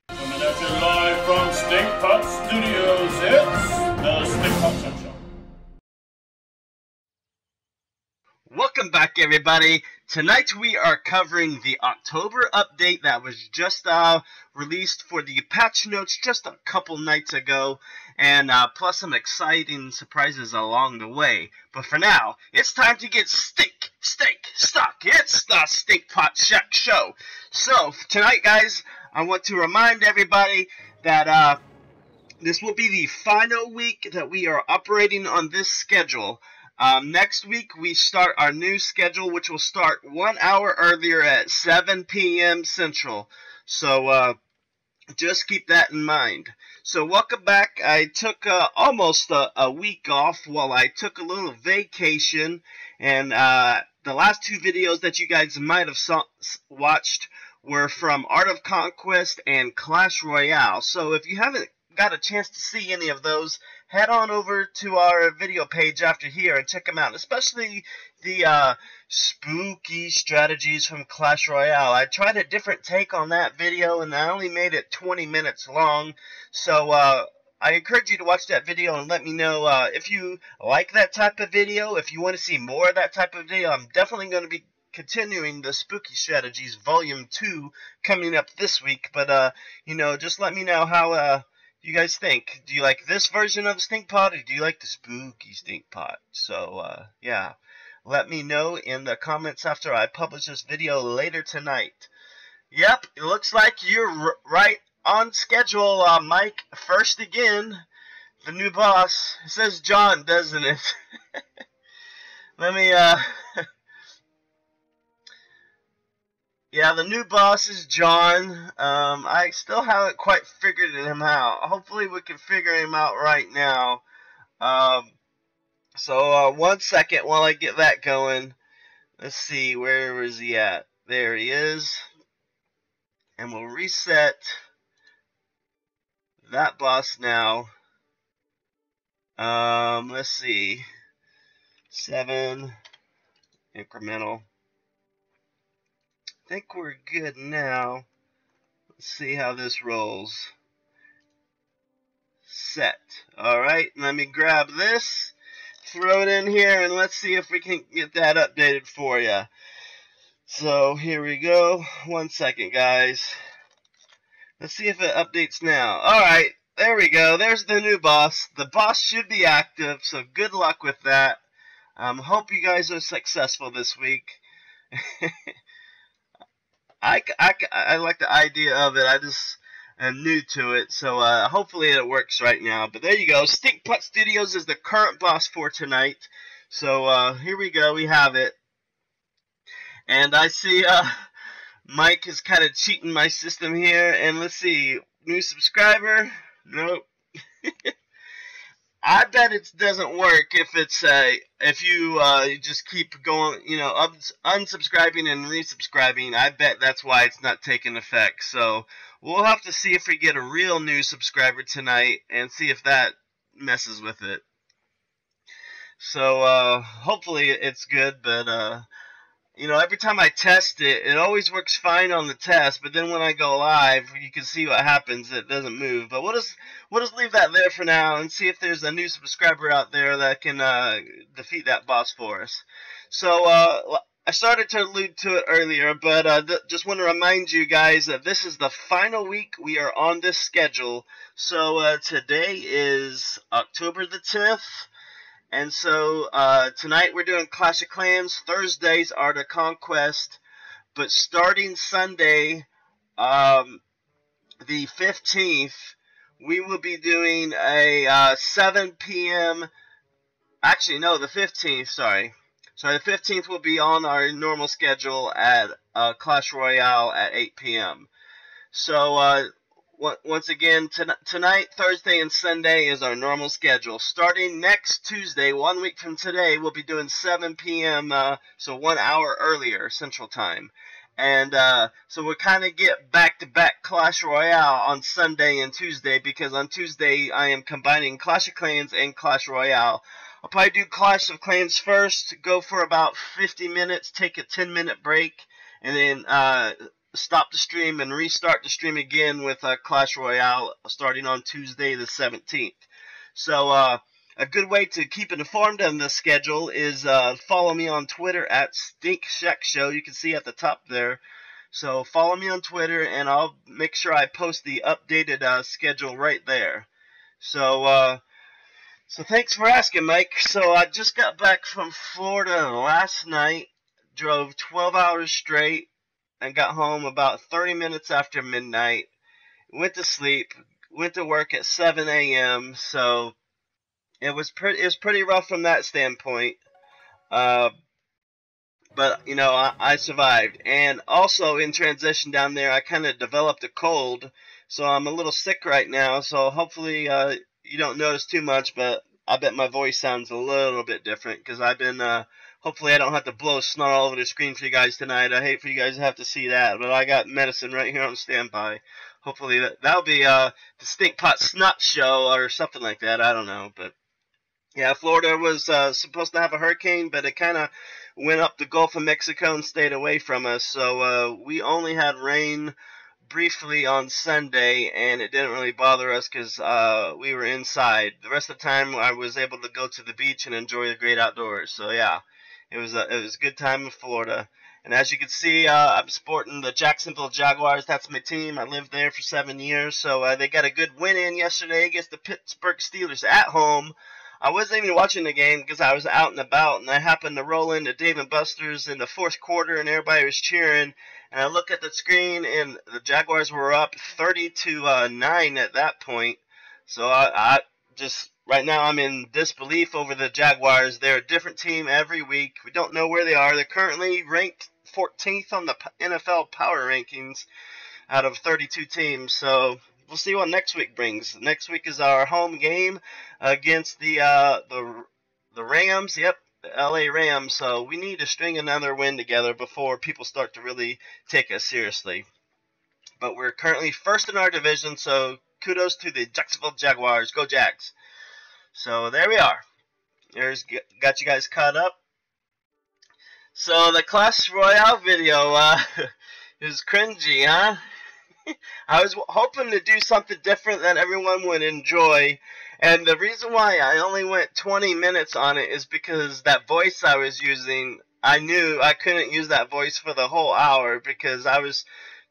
Coming at you live from Stinkpot Studios, it's the Stinkpot Show. Welcome back, everybody. Tonight we are covering the October update that was just released for the patch notes just a couple nights ago, and plus some exciting surprises along the way. But for now, it's time to get stuck. It's the Stinkpot Show. So tonight, guys, I want to remind everybody that this will be the final week that we are operating on this schedule. Next week we start our new schedule, which will start 1 hour earlier at 7 p.m. Central. So just keep that in mind. So welcome back. I took almost a week off while I took a little vacation, and the last two videos that you guys might have watched were from Art of Conquest and Clash Royale. So if you haven't got a chance to see any of those, head on over to our video page after here and check them out, especially the spooky strategies from Clash Royale. I tried a different take on that video, and I only made it 20 minutes long, so I encourage you to watch that video and let me know if you like that type of video. If you want to see more of that type of video, I'm definitely going to be continuing the Spooky Strategies Volume 2 coming up this week, but you know, just let me know how you guys think. Do you like this version of Stinkpot, or do you like the spooky Stinkpot? So, yeah, let me know in the comments after I publish this video later tonight. Yep, it looks like you're right on schedule, Mike. First again, the new boss. It says John, doesn't it? Let me, yeah, the new boss is John. I still haven't quite figured him out. Hopefully we can figure him out right now. So 1 second while I get that going. Let's see, where is he at? There he is. And we'll reset that boss now. Let's see. 7 incremental. I think we're good now. Let's see how this rolls. Set. Alright, let me grab this, throw it in here, and let's see if we can get that updated for you. So here we go. 1 second, guys. Let's see if it updates now. Alright, there we go. There's the new boss. The boss should be active, so good luck with that. Hope you guys are successful this week. I like the idea of it. I just am new to it, so hopefully it works right now. But there you go. Stinkpot Studios is the current boss for tonight. So here we go. We have it. And I see Mike is kind of cheating my system here. And let's see. New subscriber? Nope. I bet it doesn't work if it's if you just keep going, you know, unsubscribing and resubscribing. I bet that's why it's not taking effect. So we'll have to see if we get a real new subscriber tonight and see if that messes with it. So hopefully it's good, but you know, every time I test it, it always works fine on the test, but then when I go live, you can see what happens. It doesn't move. But we'll just leave that there for now and see if there's a new subscriber out there that can defeat that boss for us. So I started to allude to it earlier, but just want to remind you guys that this is the final week we are on this schedule. So today is October the 10th. And so tonight we're doing Clash of Clans, Thursday's Art of Conquest, but starting Sunday, the 15th, we will be doing a 7 p.m. Actually, no, the 15th, sorry. The 15th will be on our normal schedule at Clash Royale at 8 p.m. So once again, tonight, Thursday, and Sunday is our normal schedule. Starting next Tuesday, 1 week from today, we'll be doing 7 p.m., so 1 hour earlier, Central Time. And so we'll kind of get back-to-back Clash Royale on Sunday and Tuesday, because on Tuesday I am combining Clash of Clans and Clash Royale. I'll probably do Clash of Clans first, go for about 50 minutes, take a 10-minute break, and then stop the stream and restart the stream again with Clash Royale starting on Tuesday the 17th. So a good way to keep informed on the schedule is follow me on Twitter at StinkShackShow. You can see at the top there. So follow me on Twitter, and I'll make sure I post the updated schedule right there. So thanks for asking, Mike. So I just got back from Florida last night, drove 12 hours straight, and got home about 30 minutes after midnight. Went to sleep, went to work at 7 a.m. So it was pretty rough from that standpoint. But you know, I survived. And also in transition down there, I kind of developed a cold, so I'm a little sick right now. So hopefully you don't notice too much, but I bet my voice sounds a little bit different because I've been. Hopefully I don't have to blow snot all over the screen for you guys tonight. I hate for you guys to have to see that, but I got medicine right here on standby. Hopefully that'll be the Stinkpot Snot Show or something like that. I don't know, but yeah, Florida was supposed to have a hurricane, but it kind of went up the Gulf of Mexico and stayed away from us. So we only had rain briefly on Sunday, and it didn't really bother us because we were inside. The rest of the time, I was able to go to the beach and enjoy the great outdoors. So yeah. It was a good time in Florida. And as you can see, I'm sporting the Jacksonville Jaguars. That's my team. I lived there for 7 years. So they got a good win in yesterday against the Pittsburgh Steelers at home. I wasn't even watching the game because I was out and about, and I happened to roll into Dave & Buster's in the fourth quarter, and everybody was cheering. And I look at the screen, and the Jaguars were up 30-9 at that point. So I just... Right now, I'm in disbelief over the Jaguars. They're a different team every week. We don't know where they are. They're currently ranked 14th on the NFL Power Rankings out of 32 teams. So we'll see what next week brings. Next week is our home game against the Rams. Yep, the LA Rams. So we need to string another win together before people start to really take us seriously. But we're currently first in our division, so kudos to the Jacksonville Jaguars. Go Jags! So there we are. Got you guys caught up. So the Clash Royale video is cringy, huh? I was hoping to do something different that everyone would enjoy. And the reason why I only went 20 minutes on it is because that voice I was using, I knew I couldn't use that voice for the whole hour because I was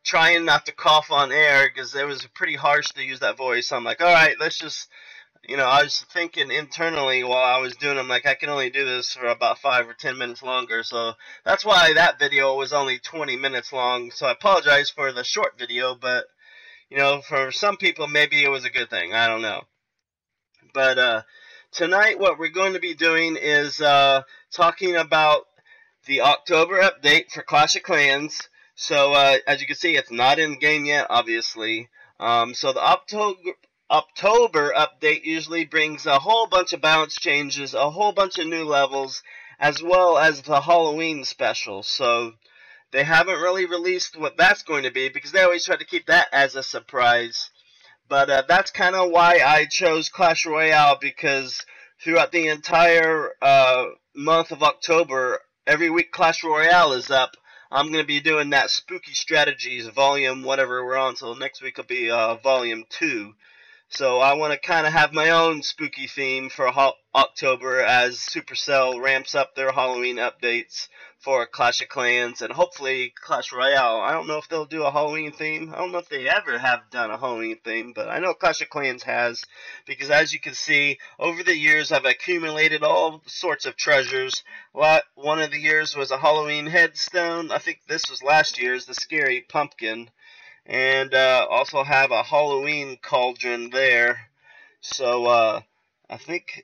trying not to cough on air because it was pretty harsh to use that voice. So I'm like, all right, let's just... You know, I was thinking internally while I was doing them, like, I can only do this for about 5 or 10 minutes longer. So that's why that video was only 20 minutes long. So I apologize for the short video, but, you know, for some people, maybe it was a good thing. I don't know. But tonight what we're going to be doing is talking about the October update for Clash of Clans. So as you can see, it's not in game yet, obviously. So the October update usually brings a whole bunch of balance changes, a whole bunch of new levels, as well as the Halloween special. So they haven't really released what that's going to be because they always try to keep that as a surprise. But that's kind of why I chose Clash Royale, because throughout the entire month of October, every week Clash Royale is up. I'm going to be doing that Spooky Strategies volume, whatever we're on. So next week will be volume 2. So I want to kind of have my own spooky theme for October as Supercell ramps up their Halloween updates for Clash of Clans and hopefully Clash Royale. I don't know if they'll do a Halloween theme. I don't know if they ever have done a Halloween theme, but I know Clash of Clans has, because as you can see, over the years I've accumulated all sorts of treasures. One of the years was a Halloween headstone. I think this was last year's, the scary pumpkin. And also have a Halloween cauldron there. So I think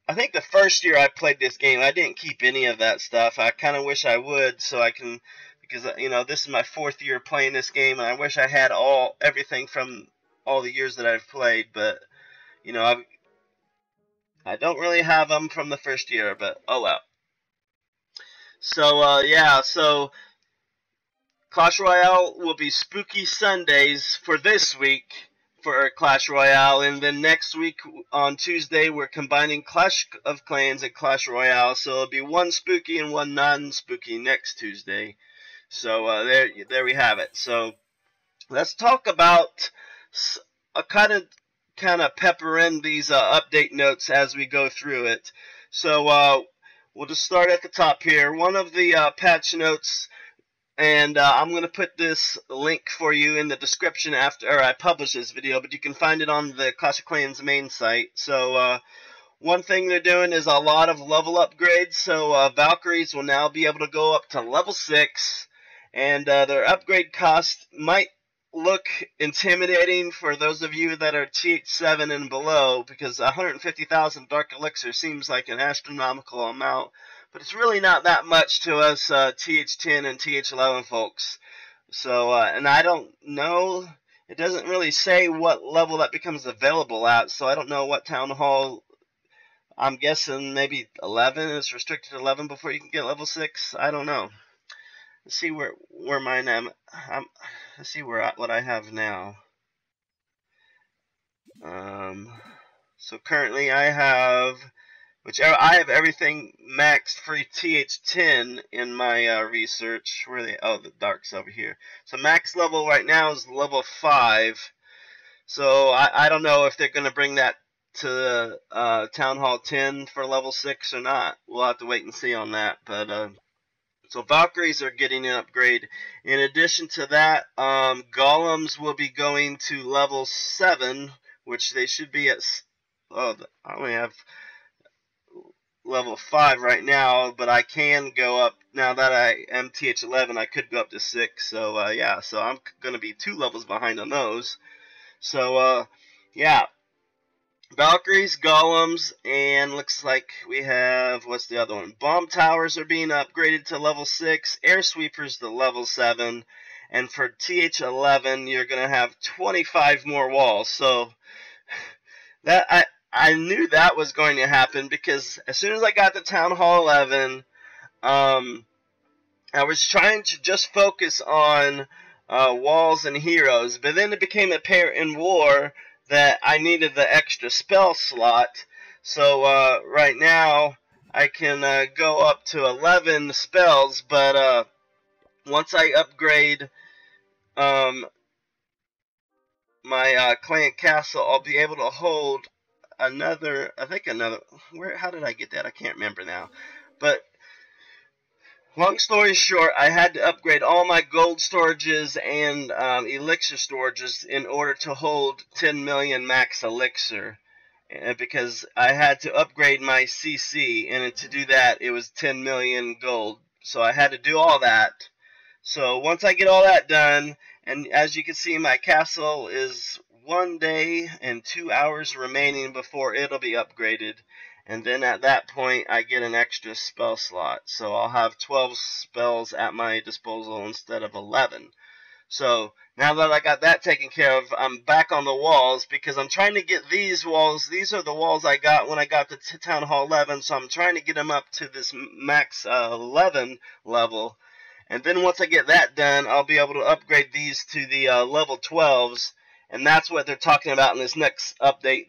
the first year I played this game, I didn't keep any of that stuff. I kind of wish I would, so I can, because you know, this is my 4th year playing this game, and I wish I had everything from all the years that I've played. But you know, I don't really have them from the first year. But oh well. So yeah, so Clash Royale will be Spooky Sundays for this week for Clash Royale, and then next week on Tuesday we're combining Clash of Clans and Clash Royale, so it'll be one spooky and one non-spooky next Tuesday. So there we have it. So let's talk about a kind of pepper in these update notes as we go through it. So we'll just start at the top here. One of the patch notes, and I'm going to put this link for you in the description after I publish this video, but you can find it on the Clash of Clans main site. So one thing they're doing is a lot of level upgrades. So Valkyries will now be able to go up to level 6, and their upgrade cost might look intimidating for those of you that are TH7 and below, because 150,000 Dark Elixir seems like an astronomical amount, but it's really not that much to us TH10 and TH11 folks. So, and I don't know, it doesn't really say what level that becomes available at, so I don't know what Town Hall. I'm guessing maybe 11 is restricted to 11 before you can get level 6. I don't know. Let's see where mine am. Let's see what I have now. So currently I have everything maxed for TH10 in my research. Where are they? Oh, the dark's over here. So max level right now is level 5. So I don't know if they're going to bring that to Town Hall 10 for level 6 or not. We'll have to wait and see on that. But so Valkyries are getting an upgrade. In addition to that, Golems will be going to level 7, which they should be at. Oh, I only have level 5 right now, but I can go up now that I am TH11. I could go up to 6. So yeah, so I'm going to be 2 levels behind on those. So yeah. Valkyries, Golems, and looks like we have, what's the other one? Bomb Towers are being upgraded to level 6, Air Sweepers to level 7, and for TH11 you're going to have 25 more walls. So that I knew that was going to happen, because as soon as I got to Town Hall 11, I was trying to just focus on walls and heroes, but then it became apparent in war that I needed the extra spell slot. So right now I can go up to 11 spells, but once I upgrade my clan castle, I'll be able to hold another, how did I get that? I can't remember now. But long story short, I had to upgrade all my gold storages and elixir storages in order to hold 10 million max elixir, because I had to upgrade my CC, and to do that it was 10 million gold. So I had to do all that. So once I get all that done, and as you can see, my castle is 1 day and 2 hours remaining before it'll be upgraded. And then at that point, I get an extra spell slot. So I'll have 12 spells at my disposal instead of 11. So now that I got that taken care of, I'm back on the walls, because I'm trying to get these walls. These are the walls I got when I got to Town Hall 11. So I'm trying to get them up to this max 11 level. And then once I get that done, I'll be able to upgrade these to the level 12s. And that's what they're talking about in this next update.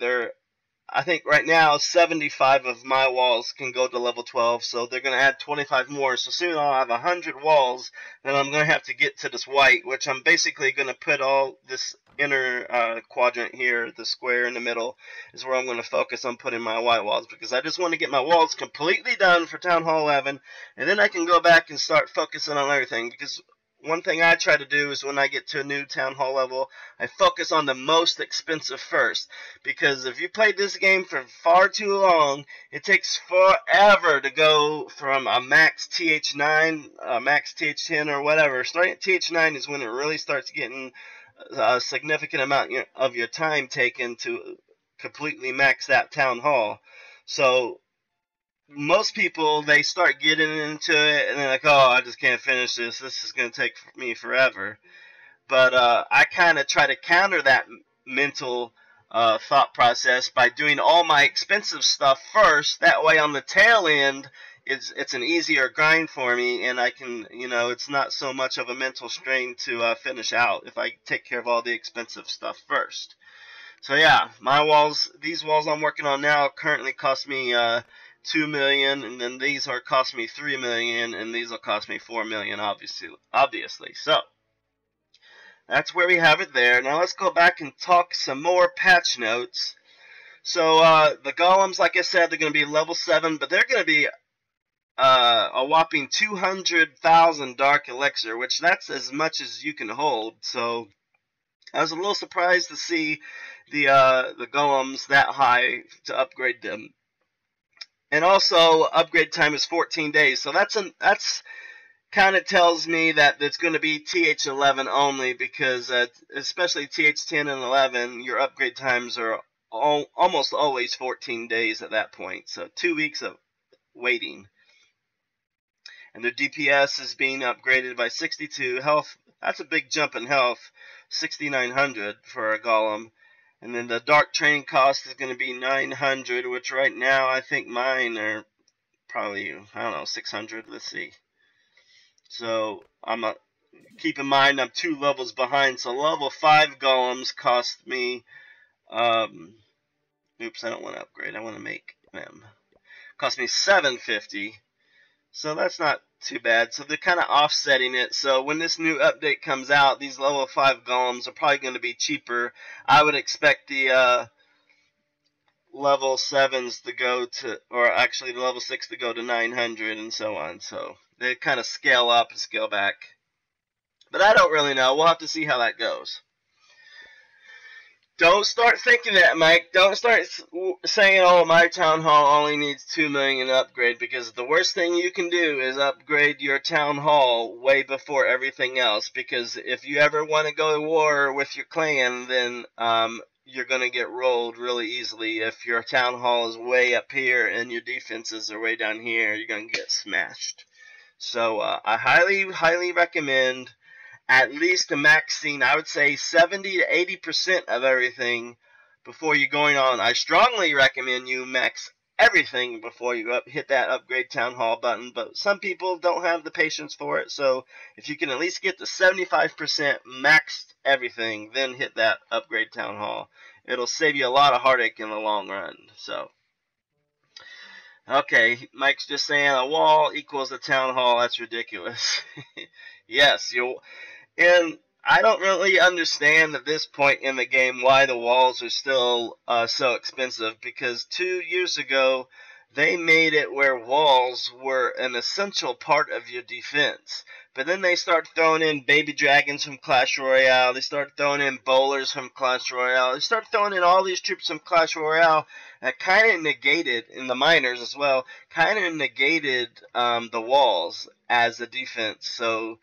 I think right now 75 of my walls can go to level 12, so they're going to add 25 more. So soon I'll have 100 walls, and I'm going to have to get to this white, which I'm basically going to put all this inner quadrant here, the square in the middle, is where I'm going to focus on putting my white walls, because I just want to get my walls completely done for Town Hall 11, and then I can go back and start focusing on everything. Because one thing I try to do is when I get to a new Town Hall level, I focus on the most expensive first. Because if you played this game for far too long, it takes forever to go from a max TH9, a max TH10 or whatever. Starting at TH9 is when it really starts getting a significant amount of your time taken to completely max that Town Hall. So most people, they start getting into it and they're like, oh, I just can't finish this. This is going to take me forever. But I kind of try to counter that mental thought process by doing all my expensive stuff first. That way on the tail end, it's an easier grind for me, and I can, it's not so much of a mental strain to finish out if I take care of all the expensive stuff first. So yeah, these walls I'm working on now currently cost me 2 million, and then these are cost me 3 million, and these will cost me 4 million, obviously. So that's where we have it there. Now let's go back and talk some more patch notes. So the golems, like I said, they're going to be level 7, but they're going to be a whopping 200,000 dark elixir, which that's as much as you can hold. So I was a little surprised to see the golems that high to upgrade them. And also, upgrade time is 14 days. So that's kind of tells me that it's going to be TH11 only, because especially TH10 and 11, your upgrade times are almost always 14 days at that point. So 2 weeks of waiting. And their DPS is being upgraded by 62. Health, that's a big jump in health, 6,900 for a golem. And then the dark training cost is going to be 900, which right now I think mine are probably, I don't know, 600. Let's see. So keep in mind I'm 2 levels behind. So level 5 golems cost me, oops, I don't want to upgrade. I want to make them. Cost me 750. So that's not too bad. So they're kind of offsetting it. So when this new update comes out, these level 5 golems are probably going to be cheaper. I would expect the level 7s to go to, or actually the level 6 to go to 900 and so on. So they kind of scale up and scale back. But I don't really know. We'll have to see how that goes. Don't start thinking that, Mike. Don't start saying, oh, my town hall only needs 2 million upgrade, because the worst thing you can do is upgrade your town hall way before everything else, because if you ever want to go to war with your clan, then you're going to get rolled really easily. If your town hall is way up here and your defenses are way down here, you're going to get smashed. So I highly recommend at least maxing, I would say 70 to 80% of everything before you're going on. I strongly recommend you max everything before you hit that upgrade town hall button, but some people don't have the patience for it. So if you can at least get to 75% maxed everything, then hit that upgrade town hall. It'll save you a lot of heartache in the long run. So okay, Mike's just saying a wall equals a town hall. That's ridiculous. Yes, and I don't really understand at this point in the game why the walls are still so expensive, because 2 years ago they made it where walls were an essential part of your defense. But then they start throwing in baby dragons from Clash Royale. They start throwing in bowlers from Clash Royale. They start throwing in all these troops from Clash Royale that kind of negated, in the miners as well, kind of negated the walls as a defense. So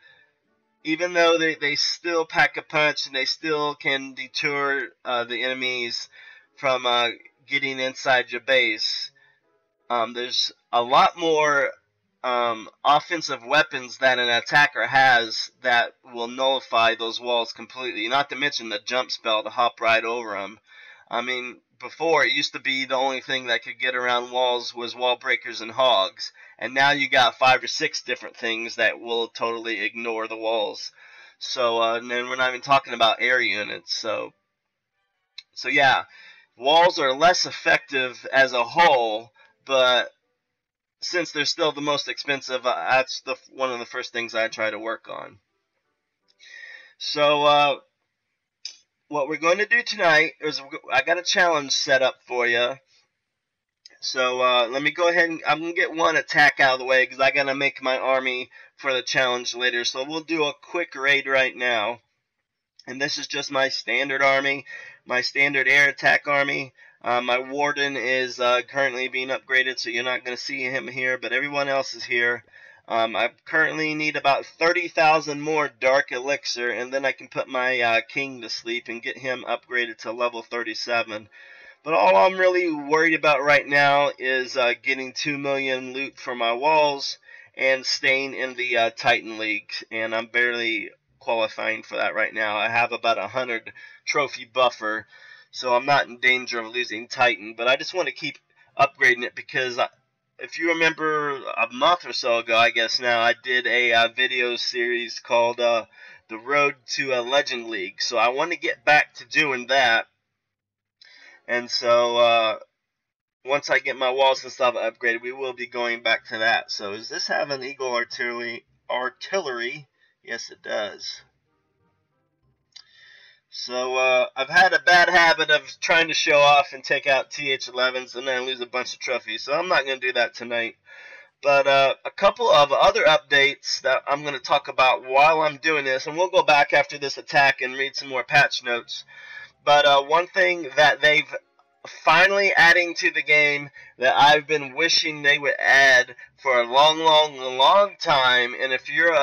even though they still pack a punch and they still can deter the enemies from getting inside your base, there's a lot more offensive weapons that an attacker has that will nullify those walls completely. Not to mention the jump spell to hop right over them. I mean, before it used to be the only thing that could get around walls was wall breakers and hogs, and now you got 5 or 6 different things that will totally ignore the walls. So and then we're not even talking about air units. So yeah, walls are less effective as a whole, but since they're still the most expensive, that's one of the first things I try to work on. So what we're going to do tonight is I got a challenge set up for you. So let me go ahead and I'm going to get one attack out of the way, because I got to make my army for the challenge later. So we'll do a quick raid right now. And this is just my standard army, my standard air attack army. My warden is currently being upgraded, so you're not going to see him here, but everyone else is here. I currently need about 30,000 more dark elixir, and then I can put my king to sleep and get him upgraded to level 37. But all I'm really worried about right now is getting 2 million loot for my walls and staying in the Titan League, and I'm barely qualifying for that right now. I have about 100 trophy buffer, so I'm not in danger of losing Titan, but I just want to keep upgrading it, because if you remember a month or so ago, I guess now, I did a video series called The Road to a Legend League. So I want to get back to doing that. And so once I get my walls and stuff upgraded, we will be going back to that. So does this have an Eagle artillery? Yes, it does. So I've had a bad habit of trying to show off and take out TH11s and then lose a bunch of trophies. So I'm not going to do that tonight. But a couple of other updates that I'm going to talk about while I'm doing this, and we'll go back after this attack and read some more patch notes. But one thing that they've finally adding to the game that I've been wishing they would add for a long time, and if you're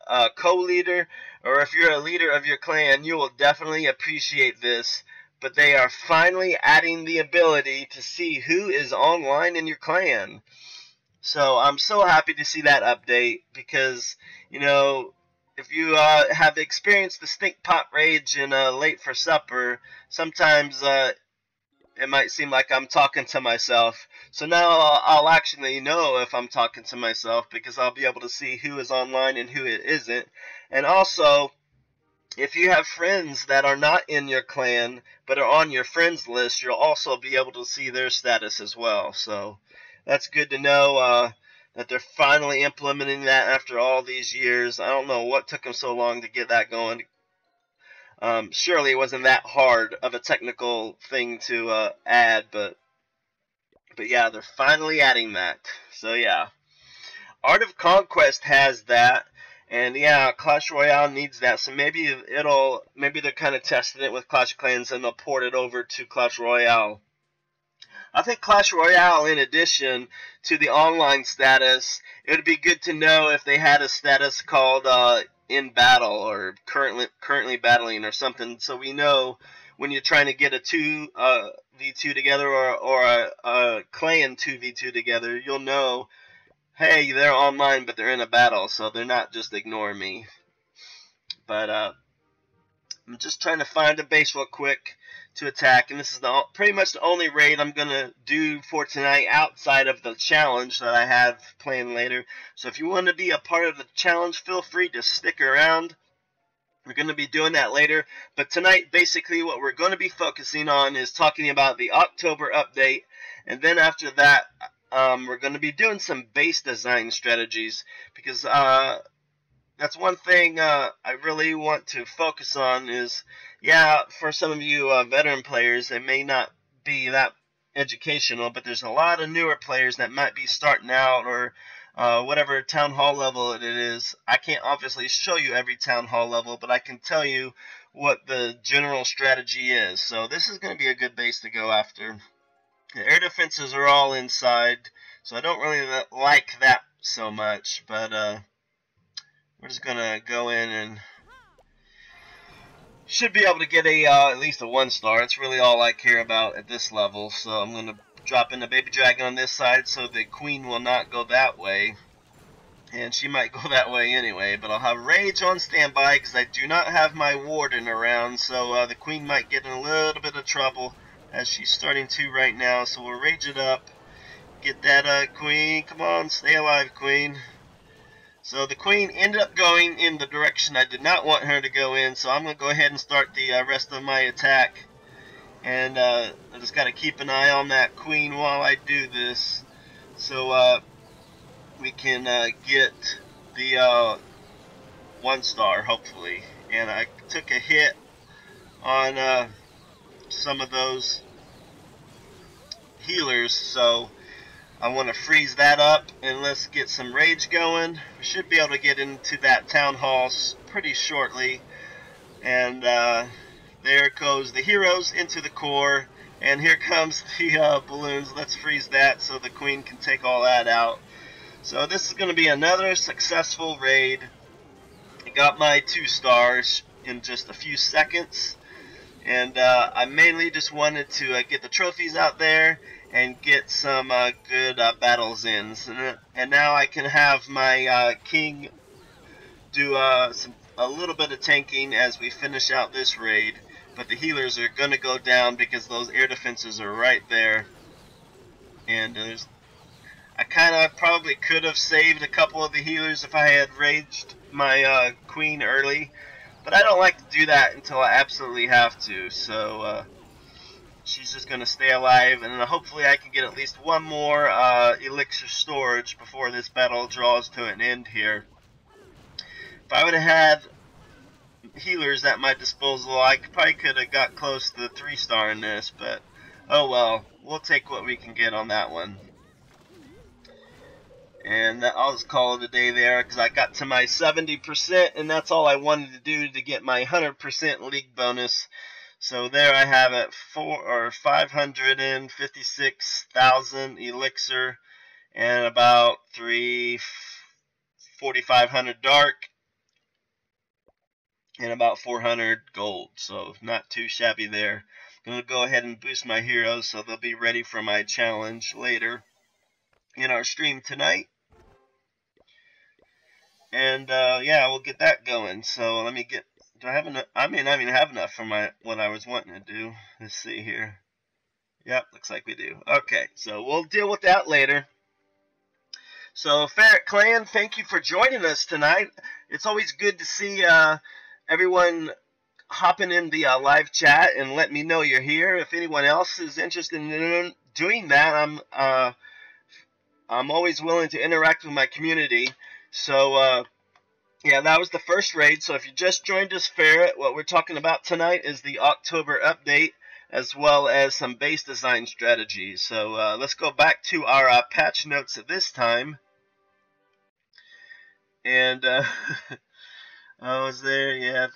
a co-leader or if you're a leader of your clan, you will definitely appreciate this. But they are finally adding the ability to see who is online in your clan. So I'm so happy to see that update because, you know, if you have experienced the Stinkpot rage in Late for Supper, sometimes it might seem like I'm talking to myself. So now I'll actually know if I'm talking to myself because I'll be able to see who is online and who it isn't. And also, if you have friends that are not in your clan but are on your friends list, you'll also be able to see their status as well. So that's good to know that they're finally implementing that after all these years. I don't know what took them so long to get that going. Surely it wasn't that hard of a technical thing to add, but yeah, they're finally adding that. So yeah, Art of Conquest has that, and yeah, Clash Royale needs that. So maybe they're kind of testing it with Clash of Clans and they'll port it over to Clash Royale. I think Clash Royale, in addition to the online status, it would be good to know if they had a status called in battle or currently battling or something, so we know when you're trying to get a 2v2 together or a clan 2v2 together, you'll know, hey, they're online but they're in a battle, so they're not just ignoring me. But I'm just trying to find a base real quick to attack, and this is pretty much the only raid I'm going to do for tonight outside of the challenge that I have planned later. So if you want to be a part of the challenge, feel free to stick around. We're going to be doing that later, but tonight basically what we're going to be focusing on is talking about the October update, and then after that we're going to be doing some base design strategies, because that's one thing I really want to focus on is, yeah, for some of you veteran players, it may not be that educational, but there's a lot of newer players that might be starting out or whatever town hall level it is. I can't obviously show you every town hall level, but I can tell you what the general strategy is. So this is going to be a good base to go after. The air defenses are all inside, so I don't really like that so much, but we're just going to go in and should be able to get a at least a 1-star. It's really all I care about at this level. So I'm going to drop in the baby dragon on this side so the queen will not go that way. And she might go that way anyway. But I'll have rage on standby because I do not have my warden around. So the queen might get in a little bit of trouble as she's starting to right now. So we'll rage it up. Get that queen. Come on, stay alive, queen. So the queen ended up going in the direction I did not want her to go in, so I'm going to go ahead and start the rest of my attack. And I just got to keep an eye on that queen while I do this, so we can get the 1-star, hopefully. And I took a hit on some of those healers, so I want to freeze that up, and let's get some rage going. We should be able to get into that town hall pretty shortly. And there goes the heroes into the core, and here comes the balloons. Let's freeze that so the queen can take all that out. So this is going to be another successful raid. I got my 2 stars in just a few seconds, and I mainly just wanted to get the trophies out there and get some good battles in. And now I can have my king do a little bit of tanking as we finish out this raid. But the healers are going to go down because those air defenses are right there. And I kind of probably could have saved a couple of the healers if I had raged my queen early. But I don't like to do that until I absolutely have to. So she's just going to stay alive, and hopefully I can get at least one more elixir storage before this battle draws to an end here. If I would have had healers at my disposal, I probably could have got close to the 3-star in this, but oh well, we'll take what we can get on that one. And I'll just call it a day there, because I got to my 70%, and that's all I wanted to do to get my 100% league bonus. So there I have it, 556,000 elixir, and about 4,500 dark, and about 400 gold. So not too shabby there. I'm going to go ahead and boost my heroes so they'll be ready for my challenge later in our stream tonight. And yeah, we'll get that going. So let me get, do I have enough? I may not even have enough for what I was wanting to do. Let's see here. Yep, looks like we do. Okay, so we'll deal with that later. So Ferret Clan, thank you for joining us tonight. It's always good to see everyone hopping in the live chat and let me know you're here. If anyone else is interested in doing that, I'm always willing to interact with my community. So yeah, that was the first raid. So if you just joined us, Ferret, what we're talking about tonight is the October update, as well as some base design strategies. So let's go back to our patch notes at this time. And I was there, yeah.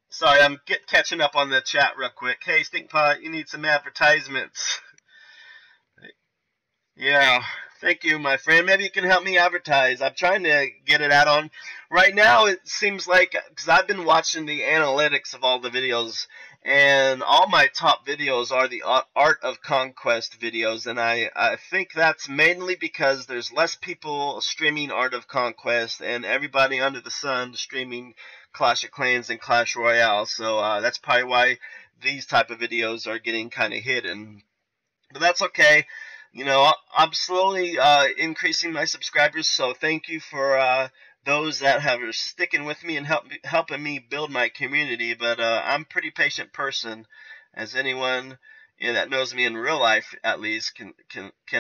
Sorry, I'm catching up on the chat real quick. Hey, Stinkpot, you need some advertisements. Yeah, thank you, my friend. Maybe you can help me advertise. I'm trying to get it out on. Right now, it seems like, because I've been watching the analytics of all the videos, and all my top videos are the Art of Conquest videos, and I think that's mainly because there's less people streaming Art of Conquest, and everybody under the sun streaming Clash of Clans and Clash Royale. So that's probably why these type of videos are getting kind of hidden. But that's okay. You know, I'm slowly increasing my subscribers, so thank you for those that have sticking with me and helping me build my community. But I'm a pretty patient person, as anyone that knows me in real life at least can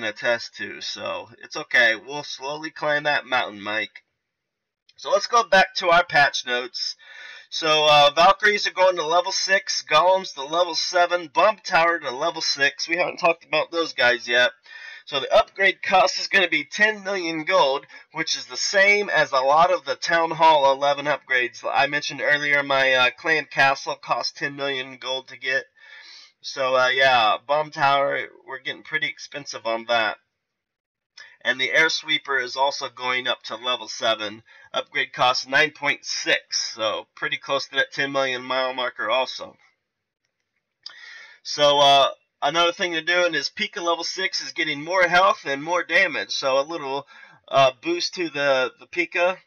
attest to. So it's okay. We'll slowly climb that mountain, Mike. So let's go back to our patch notes. So Valkyries are going to level 6, Golems to level 7, Bomb Tower to level 6. We haven't talked about those guys yet. So the upgrade cost is going to be 10 million gold, which is the same as a lot of the Town Hall 11 upgrades. I mentioned earlier my clan castle cost 10 million gold to get. So yeah, Bomb Tower, we're getting pretty expensive on that. And the Air Sweeper is also going up to level 7. Upgrade cost 9.6, so pretty close to that 10 million mile marker also. So another thing they're doing is Pika level 6 is getting more health and more damage. So a little boost to the Pika.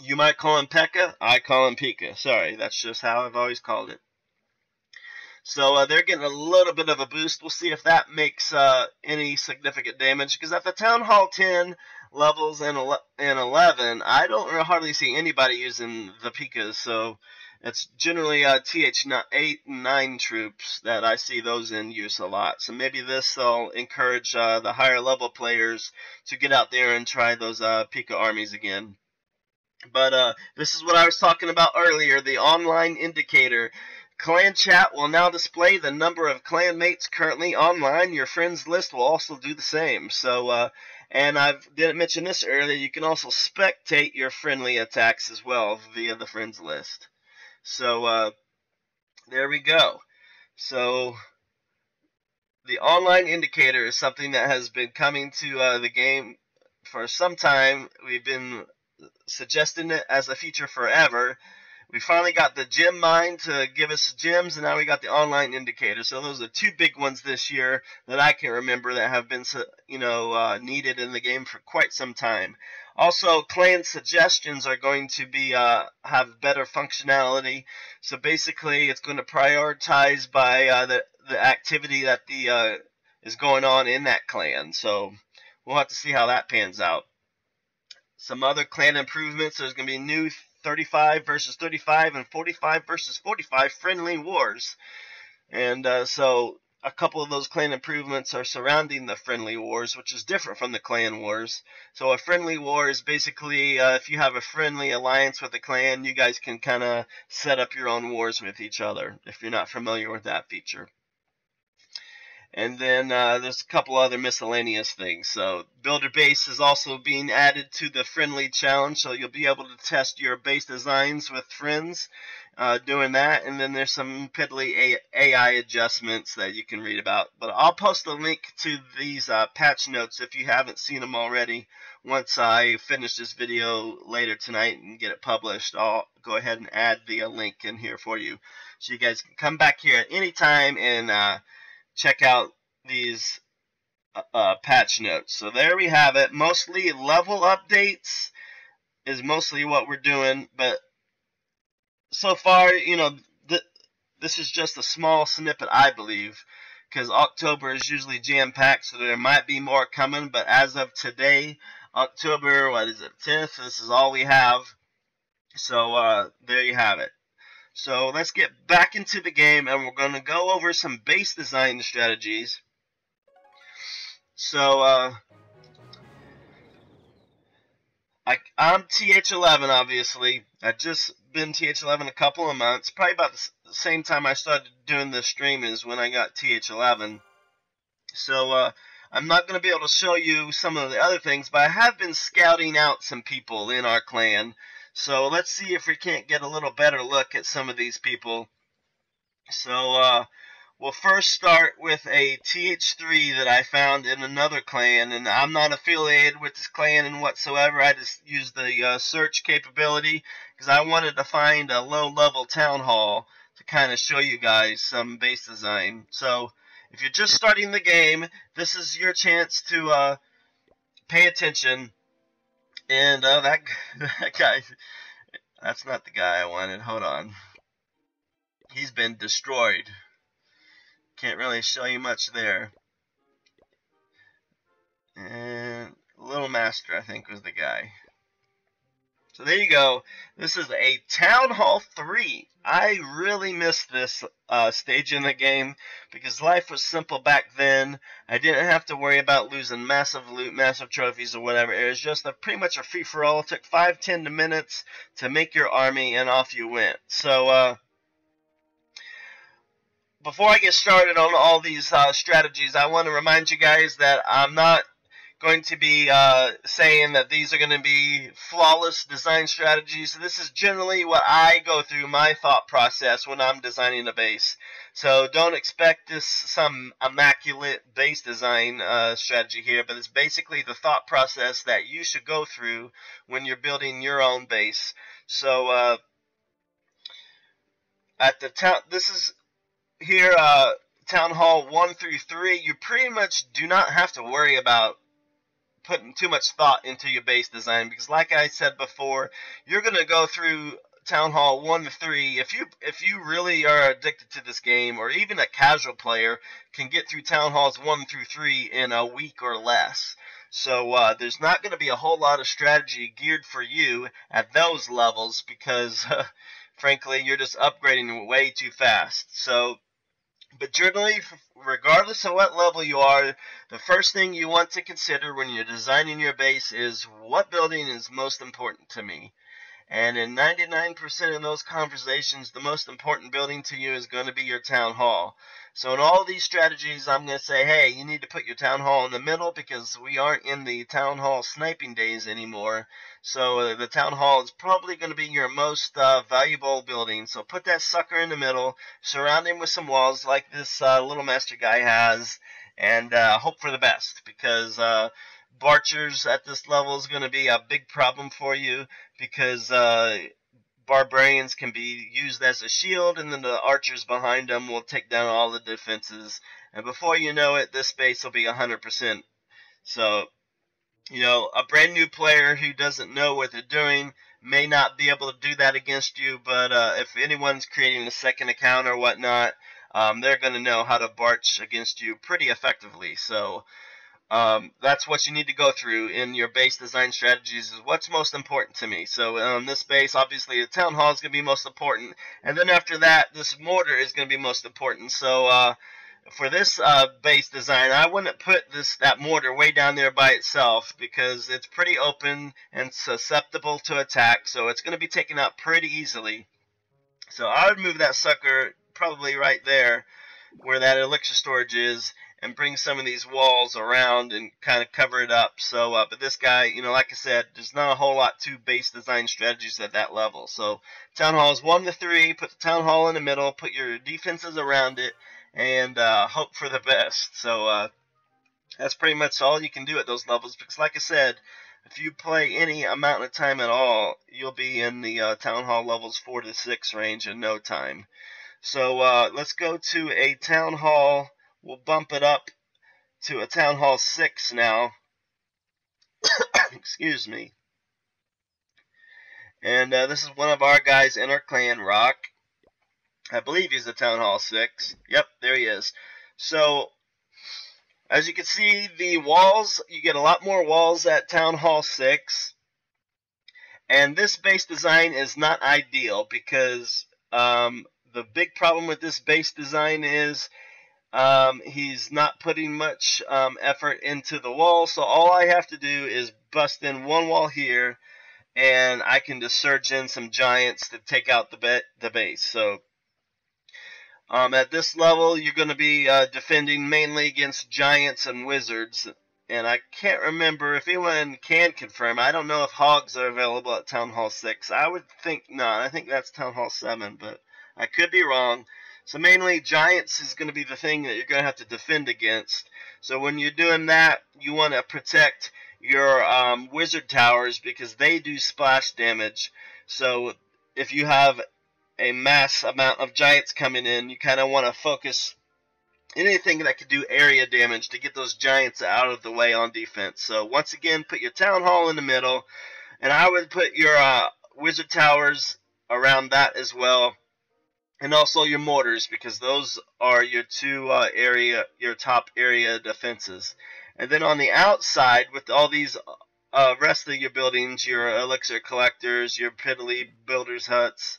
You might call him Pekka. I call him Pika. Sorry, that's just how I've always called it. So they're getting a little bit of a boost. We'll see if that makes any significant damage. Because at the Town Hall 10 levels and 11, I don't hardly see anybody using the Pikas. So it's generally TH8 and 9 troops that I see those in use a lot. So maybe this will encourage the higher level players to get out there and try those Pika armies again. But this is what I was talking about earlier, the online indicator. Clan chat will now display the number of clan mates currently online. Your friends list will also do the same. So, and I didn't mention this earlier, you can also spectate your friendly attacks as well via the friends list. So, there we go. So, the online indicator is something that has been coming to the game for some time. We've been suggesting it as a feature forever. We finally got the gem mine to give us gems, and now we got the online indicator. So those are two big ones this year that I can remember that have been, needed in the game for quite some time. Also, clan suggestions are going to be have better functionality. So basically, it's going to prioritize by the activity that is going on in that clan. So we'll have to see how that pans out. Some other clan improvements. There's going to be new 35 versus 35 and 45 versus 45 friendly wars. And so a couple of those clan improvements are surrounding the friendly wars, which is different from the clan wars. So a friendly war is basically if you have a friendly alliance with a clan, you guys can kind of set up your own wars with each other, if you're not familiar with that feature. And then there's a couple other miscellaneous things. So builder base is also being added to the friendly challenge, so you'll be able to test your base designs with friends doing that. And then there's some piddly AI adjustments that you can read about. But I'll post a link to these patch notes if you haven't seen them already. Once I finish this video later tonight and get it published, I'll go ahead and add the link in here for you, so you guys can come back here at any time and check out these patch notes. So there we have it. Mostly level updates is mostly what we're doing, but so far, you know, this is just a small snippet, I believe, because October is usually jam-packed, so there might be more coming, but as of today, October, what is it, 10th, this is all we have. So there you have it. So let's get back into the game, and we're going to go over some base design strategies. So I'm TH11, obviously. I've just been TH11 a couple of months. Probably about the same time I started doing this stream is when I got TH11. So I'm not going to be able to show you some of the other things, but I have been scouting out some people in our clan. So let's see if we can't get a little better look at some of these people. So we'll first start with a TH3 that I found in another clan, and I'm not affiliated with this clan in whatsoever. I just used the search capability because I wanted to find a low-level town hall to kind of show you guys some base design. So if you're just starting the game, this is your chance to pay attention. And that guy, that's not the guy I wanted. Hold on. He's been destroyed. Can't really show you much there. And Little Master, I think, was the guy. So there you go. This is a Town Hall 3. I really missed this stage in the game because life was simple back then. I didn't have to worry about losing massive loot, massive trophies, or whatever. It was just pretty much a free-for-all. It took 5-10 minutes to make your army, and off you went. So before I get started on all these strategies, I want to remind you guys that I'm not going to be saying that these are going to be flawless design strategies. This is generally what I go through, my thought process when I'm designing a base. So don't expect this some immaculate base design strategy here, but it's basically the thought process that you should go through when you're building your own base. So at the town, this is here Town Hall 1 through 3. You pretty much do not have to worry about putting too much thought into your base design, because like I said before, you're going to go through Town Hall 1 to 3. If you really are addicted to this game, or even a casual player can get through Town Halls 1 through 3 in a week or less. So there's not going to be a whole lot of strategy geared for you at those levels, because frankly, you're just upgrading way too fast. So but generally, regardless of what level you are, the first thing you want to consider when you're designing your base is what building is most important to me. And in 99% of those conversations, the most important building to you is going to be your town hall. So in all these strategies, I'm going to say, hey, you need to put your town hall in the middle, because we aren't in the town hall sniping days anymore. So the town hall is probably going to be your most valuable building. So put that sucker in the middle, surround him with some walls like this Little Master guy has, and hope for the best, because Barchers at this level is going to be a big problem for you, because barbarians can be used as a shield, and then the archers behind them will take down all the defenses, and before you know it, this base will be 100%. So, you know, a brand new player who doesn't know what they're doing may not be able to do that against you, but if anyone's creating a second account or whatnot, they're going to know how to barch against you pretty effectively. So that's what you need to go through in your base design strategies, is what's most important to me. So on this base, obviously the town hall is going to be most important, and then after that, this mortar is going to be most important. So for this base design, I wouldn't put that mortar way down there by itself because it's pretty open and susceptible to attack, so it's going to be taken out pretty easily. So I would move that sucker probably right there where that elixir storage is, and bring some of these walls around and kind of cover it up. So, but this guy, like I said, there's not a whole lot to base design strategies at that level. So, Town Hall is 1 to 3. Put the Town Hall in the middle. Put your defenses around it, and hope for the best. So, that's pretty much all you can do at those levels. Because, like I said, if you play any amount of time at all, you'll be in the Town Hall levels 4 to 6 range in no time. So let's go to a Town Hall. We'll bump it up to a Town Hall 6 now. Excuse me. And this is one of our guys in our clan, Rock. I believe he's a Town Hall 6. Yep, there he is. So, as you can see, the walls, you get a lot more walls at Town Hall 6. And this base design is not ideal because the big problem with this base design is he's not putting much effort into the wall. So all I have to do is bust in one wall here, and I can just surge in some giants to take out the base. So at this level, you're going to be defending mainly against giants and wizards. And I can't remember if anyone can confirm. I don't know if hogs are available at Town Hall 6. I would think not. I think that's Town Hall 7, but I could be wrong. So mainly giants is going to be the thing that you're going to have to defend against. So when you're doing that, you want to protect your wizard towers because they do splash damage. So if you have a mass amount of giants coming in, you kind of want to focus anything that could do area damage to get those giants out of the way on defense. So once again, put your Town Hall in the middle, and I would put your wizard towers around that as well. And also your mortars, because those are your your top area defenses. And then on the outside, with all these rest of your buildings, your elixir collectors, your piddly builders' huts,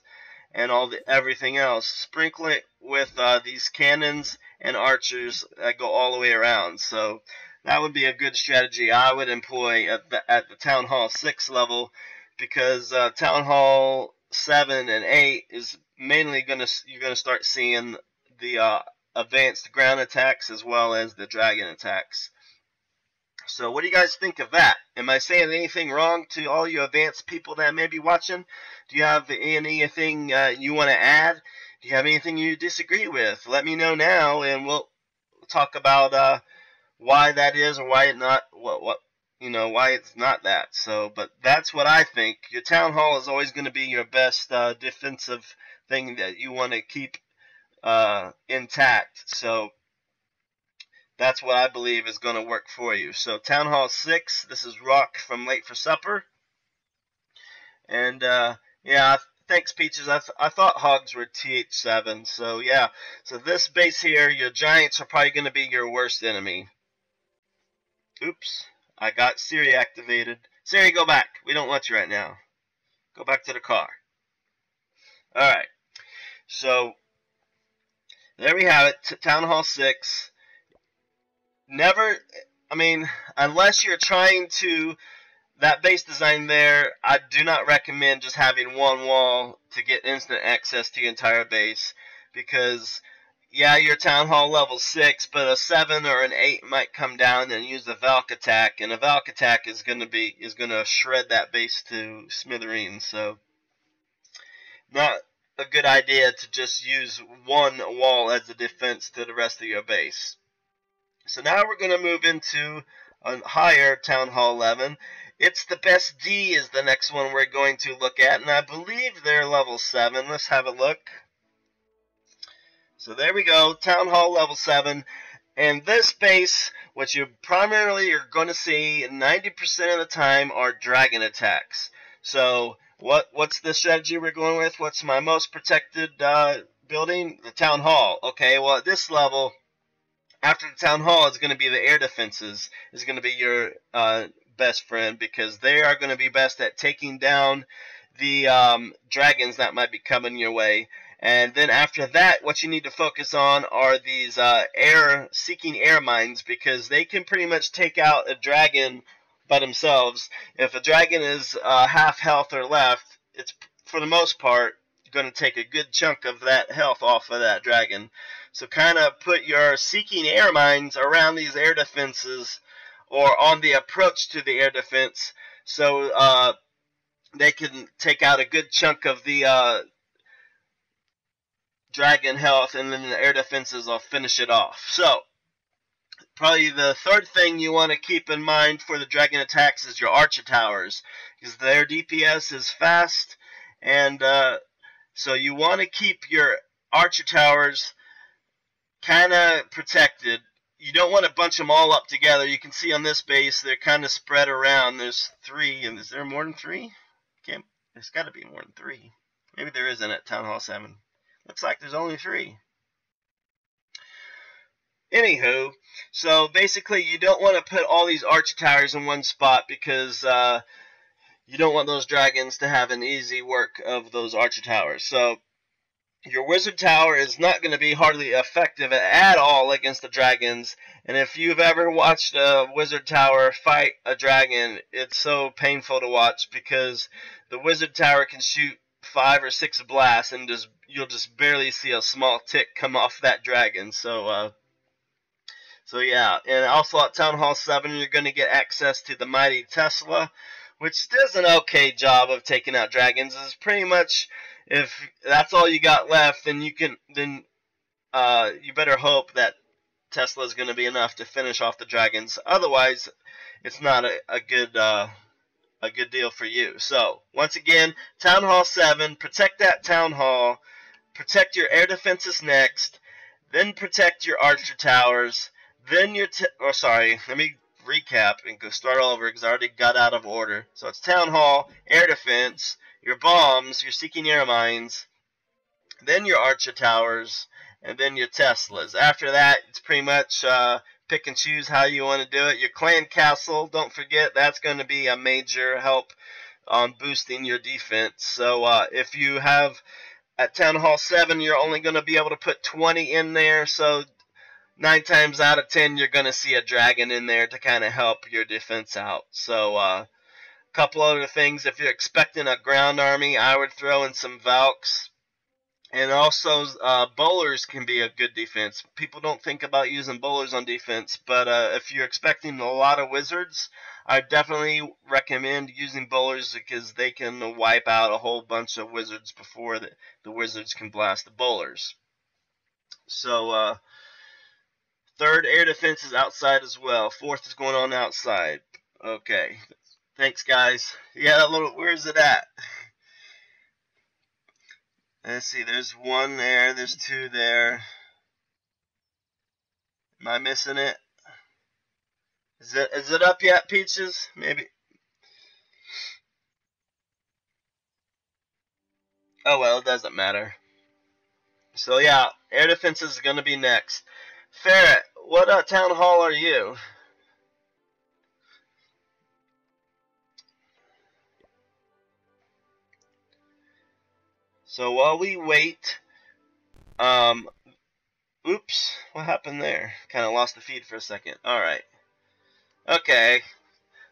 and everything else, sprinkle it with these cannons and archers that go all the way around. So that would be a good strategy I would employ at the Town Hall 6 level, because Town Hall 7 and 8 is mainly you're gonna start seeing the advanced ground attacks as well as the dragon attacks. So what do you guys think of that? Am I saying anything wrong to all you advanced people that may be watching? Do you have anything you want to add? Do you have anything you disagree with? Let me know now, and we'll talk about why that is or why it not why it's not that. So, but that's what I think. Your Town Hall is always going to be your best defensive thing that you want to keep intact. So that's what I believe is going to work for you. So Town Hall 6, this is Rock from Late for Supper. And yeah, thanks Peaches. I thought hogs were TH7. So yeah, so this base here, your giants are probably going to be your worst enemy. Oops, I got Siri activated. Siri, go back. We don't want you right now. Go back to the car. Alright, so there we have it, Town Hall 6. Unless you're trying to, that base design there, I do not recommend just having one wall to get instant access to your entire base, because yeah, your Town Hall level 6, but a 7 or an 8 might come down and use the Valk attack, and a Valk attack is gonna shred that base to smithereens. So not a good idea to just use one wall as a defense to the rest of your base. So now we're going to move into a higher Town Hall 11. It's the Best D is the next one we're going to look at, and I believe they're level 7. Let's have a look. So there we go, Town Hall level 7. And this base, what you primarily are going to see 90% of the time, are dragon attacks. So what's the strategy we're going with? What's my most protected building? The Town Hall. Okay, well at this level, after the Town Hall, it's going to be the air defenses. Is going to be your best friend, because they are going to be best at taking down the dragons that might be coming your way. And then after that, what you need to focus on are these seeking air mines, because they can pretty much take out a dragon by themselves. If a dragon is half health or left, it's for the most part going to take a good chunk of that health off of that dragon. So kind of put your seeking air mines around these air defenses or on the approach to the air defense, so they can take out a good chunk of the dragon health, and then the air defenses will finish it off. So probably the third thing you want to keep in mind for the dragon attacks is your archer towers, because their DPS is fast, and so you want to keep your archer towers kind of protected. You don't want to bunch them all up together. You can see on this base they're kind of spread around. There's 3, and is there more than 3? There's got to be more than 3. Maybe there isn't at Town Hall 7. Looks like there's only 3. Anywho, so basically you don't want to put all these archer towers in one spot, because you don't want those dragons to have an easy work of those archer towers. So your wizard tower is not going to be hardly effective at all against the dragons. And if you've ever watched a wizard tower fight a dragon, it's so painful to watch, because the wizard tower can shoot 5 or 6 blasts, and you'll just barely see a small tick come off that dragon. So yeah, and also at Town Hall 7, you're going to get access to the Mighty Tesla, which does an okay job of taking out dragons. It's pretty much, if that's all you got left, then you better hope that Tesla is going to be enough to finish off the dragons. Otherwise, it's not a good deal for you. So once again, Town Hall 7, protect that Town Hall, protect your air defenses next, then protect your archer towers, then let me recap and go start all over, because I already got out of order. So it's Town Hall, air defense, your bombs, your seeking air mines, then your archer towers, and then your Teslas. After that, it's pretty much pick and choose how you want to do it. Your clan castle, don't forget, that's going to be a major help on boosting your defense. So if you have at Town Hall 7, you're only going to be able to put 20 in there, so 9 times out of 10 you're going to see a dragon in there to kind of help your defense out. So a couple other things, if you're expecting a ground army, I would throw in some Valks. And also, bowlers can be a good defense. People don't think about using bowlers on defense, but if you're expecting a lot of wizards, I definitely recommend using bowlers, because they can wipe out a whole bunch of wizards before the wizards can blast the bowlers. So, third, air defense is outside as well. Fourth is going on outside. Okay. Thanks, guys. Yeah, that little, where's it at? Let's see, there's 1 there, there's 2 there. Am I missing it? Is it up yet, Peaches? Maybe. Oh well, it doesn't matter. So yeah, air defense is going to be next. Ferret, what town hall are you? So while we wait, oops, what happened there? Kind of lost the feed for a second. Alright. Okay.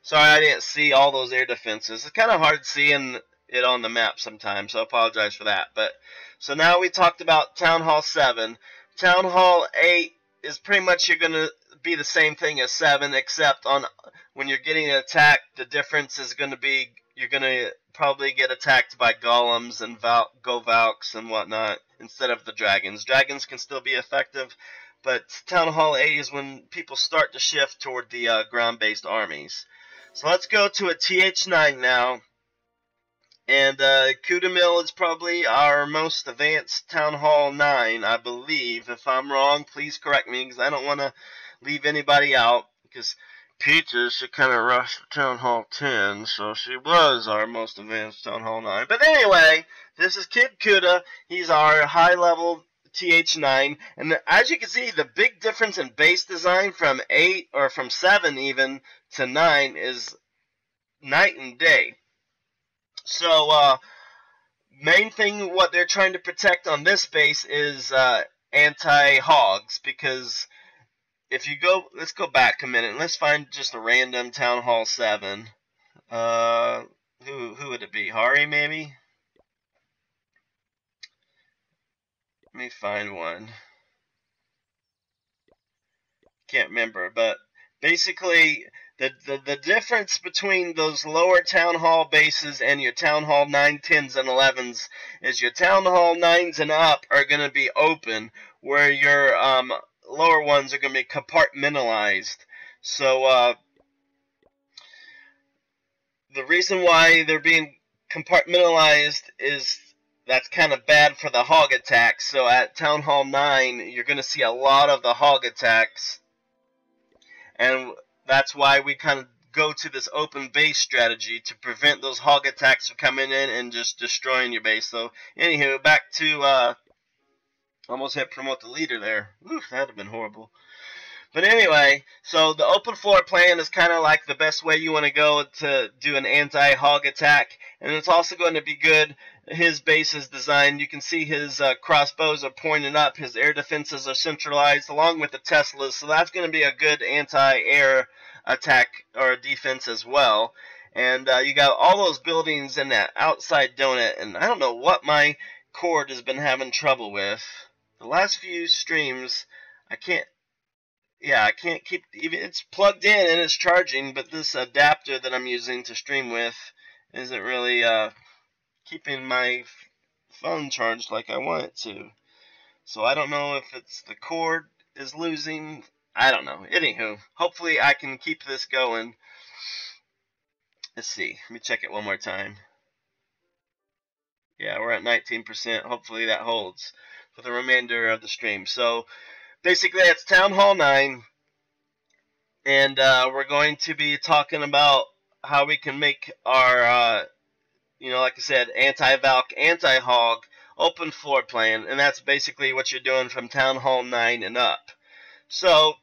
Sorry I didn't see all those air defenses. It's kind of hard seeing it on the map sometimes, so I apologize for that. But so now we talked about Town Hall 7. Town Hall 8 is pretty much you're going to be the same thing as 7, except on when you're getting attacked, the difference is going to be you're going to probably get attacked by golems and Valks and whatnot instead of the dragons. Dragons can still be effective, but Town Hall 8 is when people start to shift toward the ground-based armies. So let's go to a TH9 now. And Kudamil is probably our most advanced Town Hall 9, I believe. If I'm wrong, please correct me, because I don't want to leave anybody out. Because Peaches, she kind of rushed Town Hall 10, so she was our most advanced Town Hall 9. But anyway, this is Kid Kuda. He's our high-level TH9. And as you can see, the big difference in base design from 8, or from 7 even, to 9 is night and day. So, main thing what they're trying to protect on this base is anti-hogs, because if you go, let's go back a minute. Let's find just a random Town Hall 7. Who would it be? Hari, maybe? Let me find one. Can't remember, but basically the difference between those lower Town Hall bases and your Town Hall 9, 10s, and 11s is your Town Hall 9s and up are going to be open, where your lower ones are going to be compartmentalized. So the reason why they're being compartmentalized is that's kind of bad for the hog attacks. So at Town Hall 9, you're going to see a lot of the hog attacks. And that's why we kind of go to this open base strategy to prevent those hog attacks from coming in and just destroying your base. So, anywho, back to, almost hit promote the leader there. Whew, that would have been horrible. But anyway, so the open floor plan is kind of like the best way you want to go to do an anti-hog attack. And it's also going to be good. His base is designed. You can see his crossbows are pointed up. His air defenses are centralized along with the Teslas. So that's going to be a good anti-air attack or defense as well. And you got all those buildings in that outside donut. And I don't know what my cord has been having trouble with. The last few streams, I can't keep, even it's plugged in and it's charging, but this adapter that I'm using to stream with isn't really keeping my phone charged like I want it to. So I don't know if it's the cord is losing. I don't know. Anywho, hopefully I can keep this going. Let's see. Let me check it one more time. Yeah, we're at 19%. Hopefully that holds for the remainder of the stream. So basically, it's Town Hall 9, and we're going to be talking about how we can make our, like I said, anti-Valk, anti-Hog, open floor plan, and that's basically what you're doing from Town Hall 9 and up. So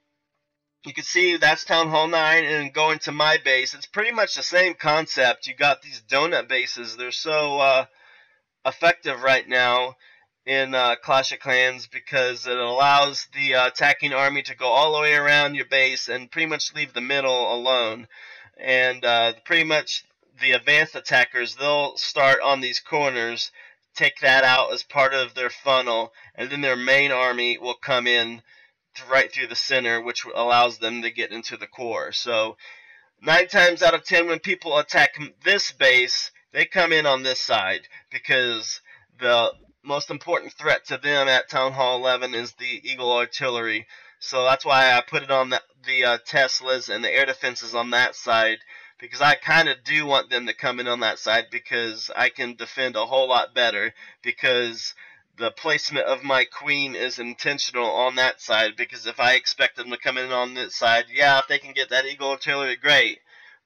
you can see that's Town Hall 9, and going to my base, it's pretty much the same concept. You got these donut bases. They're so effective right now in Clash of Clans because it allows the attacking army to go all the way around your base and pretty much leave the middle alone. And pretty much the advanced attackers, they'll start on these corners, take that out as part of their funnel, and then their main army will come in right through the center, which allows them to get into the core. So 9 times out of 10 when people attack this base, they come in on this side because the most important threat to them at Town Hall 11 is the Eagle Artillery. So that's why I put it on the Teslas and the air defenses on that side, because I kind of do want them to come in on that side because I can defend a whole lot better, because the placement of my queen is intentional on that side, because if I expect them to come in on this side, yeah, if they can get that Eagle Artillery, great.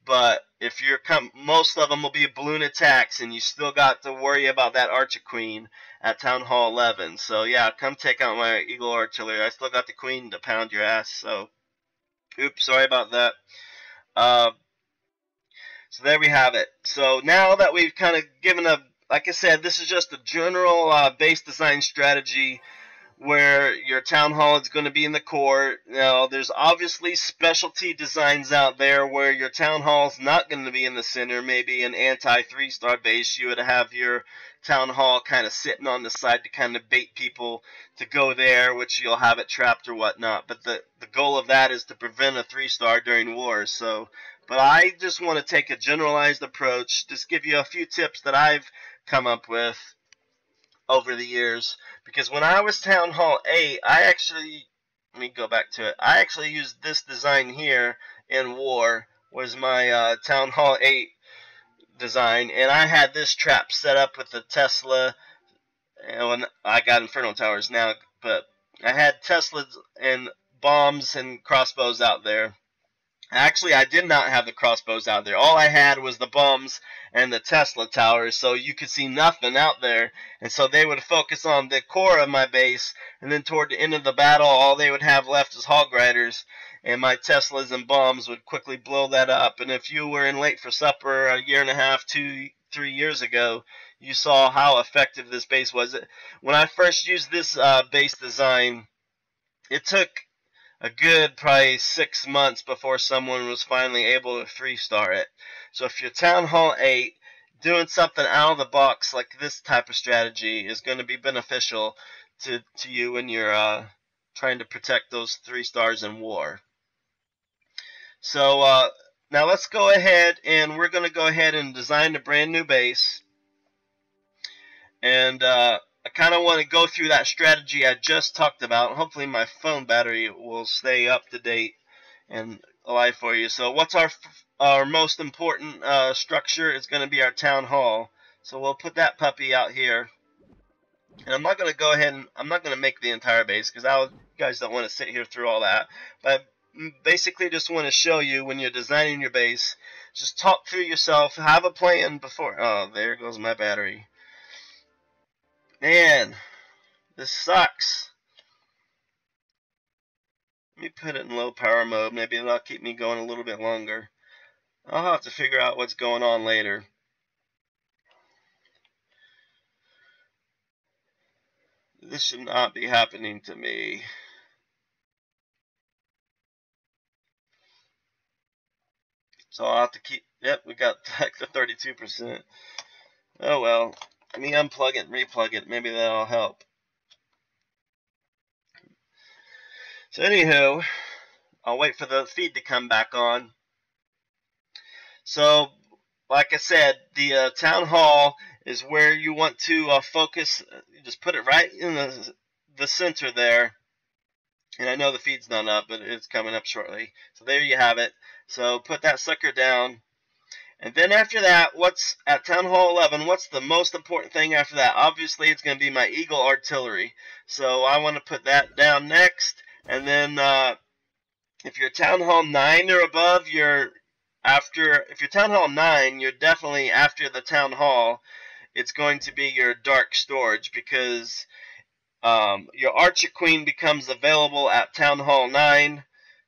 But if you're most of them will be balloon attacks, and you still got to worry about that Archer Queen at Town Hall 11. So yeah, come take out my Eagle Artillery. I still got the Queen to pound your ass. So, oops, sorry about that. So there we have it. So now that we've kind of given like I said, this is just a general base design strategy where your town hall is going to be in the core. Now, there's obviously specialty designs out there where your town hall is not going to be in the center. Maybe an anti-3-star base, you would have your town hall kind of sitting on the side to kind of bait people to go there, which you'll have it trapped or whatnot. But the goal of that is to prevent a 3-star during wars. So, but I just want to take a generalized approach, just give you a few tips that I've come up with over the years, because when I was Town Hall 8, let me go back to it. I actually used this design here in war, was my Town Hall 8 design, and I had this trap set up with the Tesla, and I got Inferno Towers now, but I had Teslas and bombs and crossbows out there. Actually, I did not have the crossbows out there. All I had was the bombs and the Tesla towers, so you could see nothing out there. And so they would focus on the core of my base, and then toward the end of the battle, all they would have left is hog riders, and my Teslas and bombs would quickly blow that up. And if you were in late for supper a year and a half, 2 3 years ago, you saw how effective this base was. When I first used this base design, it took a good probably 6 months before someone was finally able to 3-star it. So if you're Town Hall 8, doing something out of the box like this type of strategy is going to be beneficial to you when you're trying to protect those 3 stars in war. So now let's go ahead, and we're going to go ahead and design a brand new base. And I kind of want to go through that strategy I just talked about. Hopefully my phone battery will stay up to date and alive for you. So what's our most important structure is going to be our town hall. So we'll put that puppy out here. And I'm not going to go ahead and I'm not going to make the entire base because you guys don't want to sit here through all that. But I basically just want to show you when you're designing your base, just talk through yourself, have a plan before. Oh, there goes my battery. Man, this sucks. Let me put it in low power mode. Maybe that'll keep me going a little bit longer. I'll have to figure out what's going on later. This should not be happening to me. So I'll have to keep, yep, we got like the 32%. Oh well, let me unplug it and replug it. Maybe that'll help. So anywho, I'll wait for the feed to come back on. So, like I said, the town hall is where you want to focus. Just put it right in the center there. And I know the feed's not up, but it's coming up shortly. So there you have it. So put that sucker down. And then after that, what's at Town Hall 11, what's the most important thing after that? Obviously, it's going to be my Eagle Artillery. So I want to put that down next. And then if you're Town Hall 9 or above, if you're Town Hall 9, you're definitely after the Town Hall. It's going to be your Dark Storage because your Archer Queen becomes available at Town Hall 9.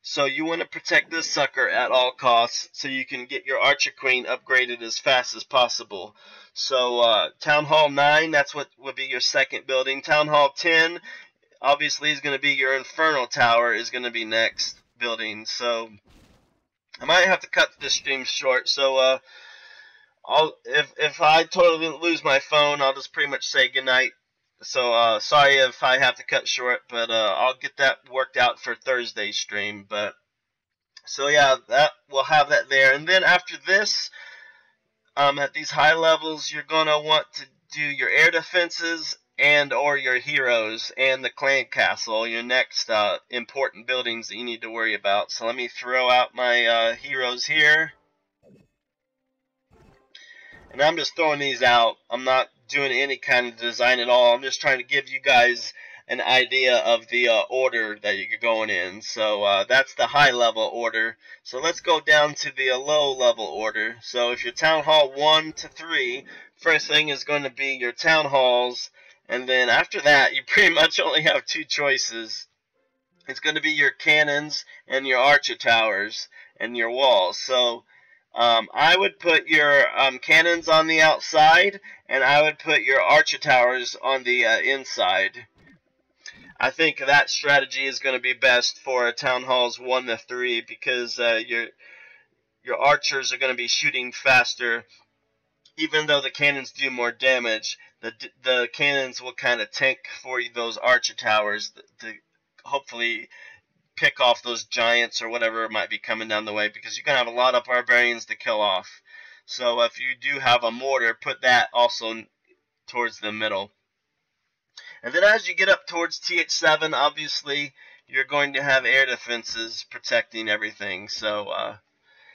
So you want to protect this sucker at all costs so you can get your Archer Queen upgraded as fast as possible. So Town Hall 9, that's what would be your second building. Town Hall 10, obviously, is going to be your Infernal Tower, is going to be next building. So I might have to cut this stream short. So if I totally lose my phone, I'll just pretty much say goodnight. So sorry if I have to cut short, but I'll get that worked out for Thursday's stream. But so yeah, that we'll have that there. And then after this, at these high levels, you're gonna want to do your air defenses and or your heroes and the clan castle, your next important buildings that you need to worry about. So let me throw out my heroes here. And I'm just throwing these out. I'm not doing any kind of design at all. I'm just trying to give you guys an idea of the order that you're going in. So that's the high level order. So let's go down to the low level order. So if you're Town Hall 1 to 3, first thing is going to be your Town Halls. And then after that, you pretty much only have 2 choices. It's going to be your cannons and your archer towers and your walls. So I would put your cannons on the outside, and I would put your archer towers on the inside. I think that strategy is going to be best for Town Halls 1 to 3 because your archers are going to be shooting faster. Even though the cannons do more damage, the cannons will kind of tank for those archer towers to hopefully pick off those giants or whatever might be coming down the way, because you're going to have a lot of barbarians to kill off. So if you do have a mortar, put that also towards the middle. And then as you get up towards TH7, obviously you're going to have air defenses protecting everything. So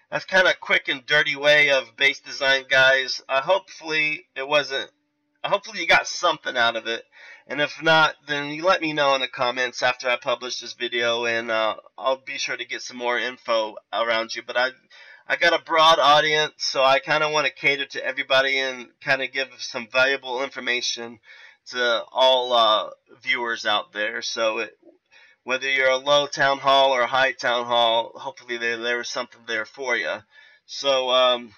that's kind of a quick and dirty way of base design, guys. Hopefully you got something out of it. And if not, then you let me know in the comments after I publish this video, and I'll be sure to get some more info around you. But I got a broad audience, so I kind of want to cater to everybody and kind of give some valuable information to all viewers out there. So whether you're a low town hall or a high town hall, hopefully there was something there for you. So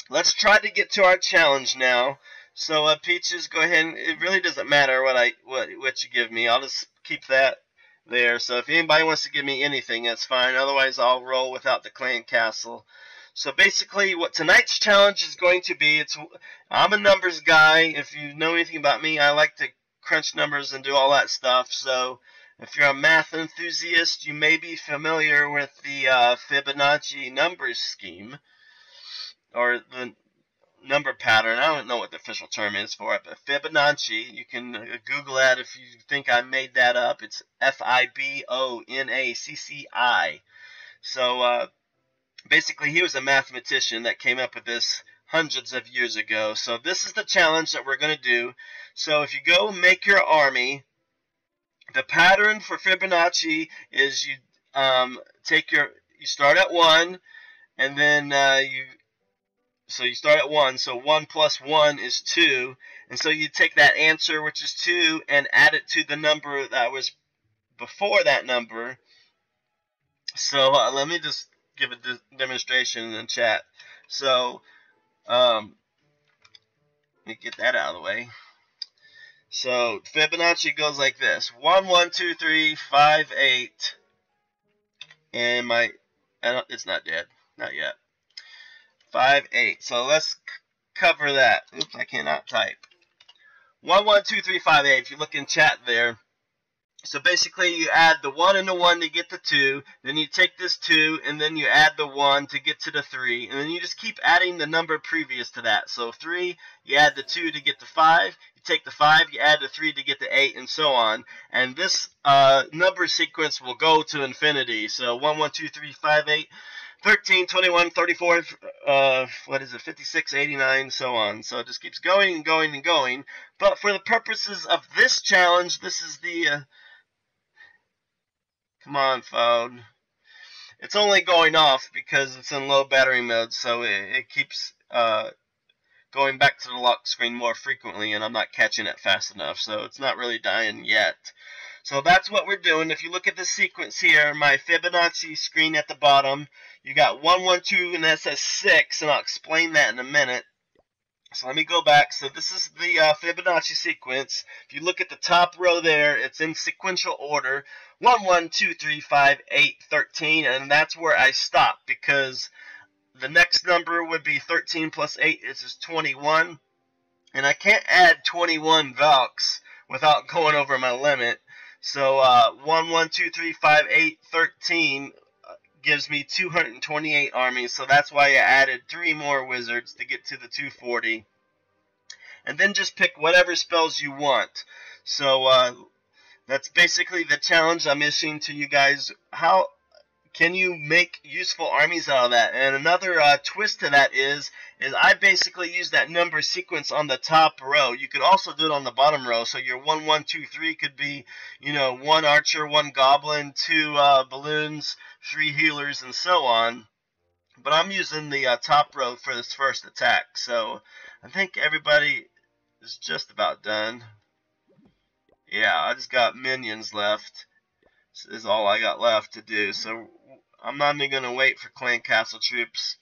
let's try to get to our challenge now. So Peaches, go ahead. It really doesn't matter what you give me. I'll just keep that there. So if anybody wants to give me anything, that's fine. Otherwise, I'll roll without the clan castle. So basically, what tonight's challenge is going to be, I'm a numbers guy. If you know anything about me, I like to crunch numbers and do all that stuff. So if you're a math enthusiast, you may be familiar with the Fibonacci numbers scheme, or the number pattern. I don't know what the official term is for it, but Fibonacci, you can Google that if you think I made that up. It's Fibonacci. So basically, he was a mathematician that came up with this hundreds of years ago. So this is the challenge that we're going to do. So if you go make your army, the pattern for Fibonacci is you start at 1, and then you start at 1, so 1 plus 1 is 2, and so you take that answer, which is 2, and add it to the number that was before that number. So let me just give a demonstration in the chat. So let me get that out of the way. So Fibonacci goes like this: 1, 1, 2, 3, 5, 8, and it's not dead, not yet. 5, 8. So let's cover that. Oops, I cannot type. 1, 1, 2, 3, 5, 8. If you look in chat there. So basically, you add the 1 and the 1 to get the 2. Then you take this 2, and then you add the 1 to get to the 3. And then you just keep adding the number previous to that. So 3, you add the 2 to get the 5. You take the 5, you add the 3 to get the 8, and so on. And this number sequence will go to infinity. So 1, 1, 2, 3, 5, 8. 13, 21, 34, 56, 89, so on. So it just keeps going and going and going. But for the purposes of this challenge, this is the... come on, phone. It's only going off because it's in low battery mode, so it keeps going back to the lock screen more frequently, and I'm not catching it fast enough, so it's not really dying yet. So that's what we're doing. If you look at the sequence here, my Fibonacci screen at the bottom, you got 1, 1, 2, and that says 6, and I'll explain that in a minute. So let me go back. So this is the Fibonacci sequence. If you look at the top row there, it's in sequential order. 1, 1, 2, 3, 5, 8, 13, and that's where I stop because the next number would be 13 plus 8 is 21, and I can't add 21 Valks without going over my limit. So 1, 1, 2, 3, 5, 8, 13 gives me 228 armies, so that's why I added 3 more wizards to get to the 240. And then just pick whatever spells you want. So that's basically the challenge I'm issuing to you guys. How can you make useful armies out of that? And another twist to that is I basically use that number sequence on the top row. You could also do it on the bottom row. So your 1, 1, 2, 3 could be, 1 archer, 1 goblin, 2 balloons, 3 healers, and so on. But I'm using the top row for this first attack. So I think everybody is just about done. Yeah, I just got minions left. This is all I got left to do. So I'm not even going to wait for clan castle troops.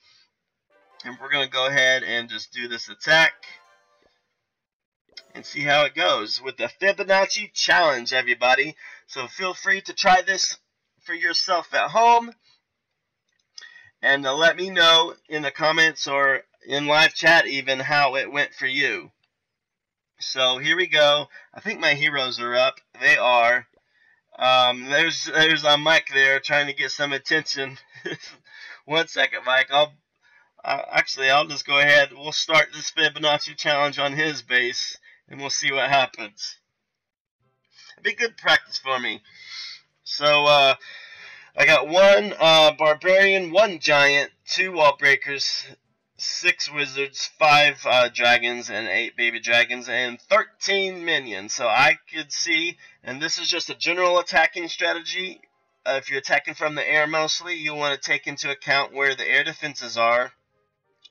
And we're going to go ahead and just do this attack. And see how it goes with the Fibonacci challenge, everybody. So feel free to try this for yourself at home. And let me know in the comments or in live chat even how it went for you. So here we go. I think my heroes are up. They are. There's Mike there trying to get some attention. 1 second, Mike. I'll just go ahead. We'll start this Fibonacci challenge on his base, and we'll see what happens. It'd be good practice for me. So I got 1 barbarian, 1 giant, 2 wall breakers, 6 wizards, 5 dragons, and 8 baby dragons, and 13 minions. So I could see, and this is just a general attacking strategy. If you're attacking from the air mostly, you want to take into account where the air defenses are.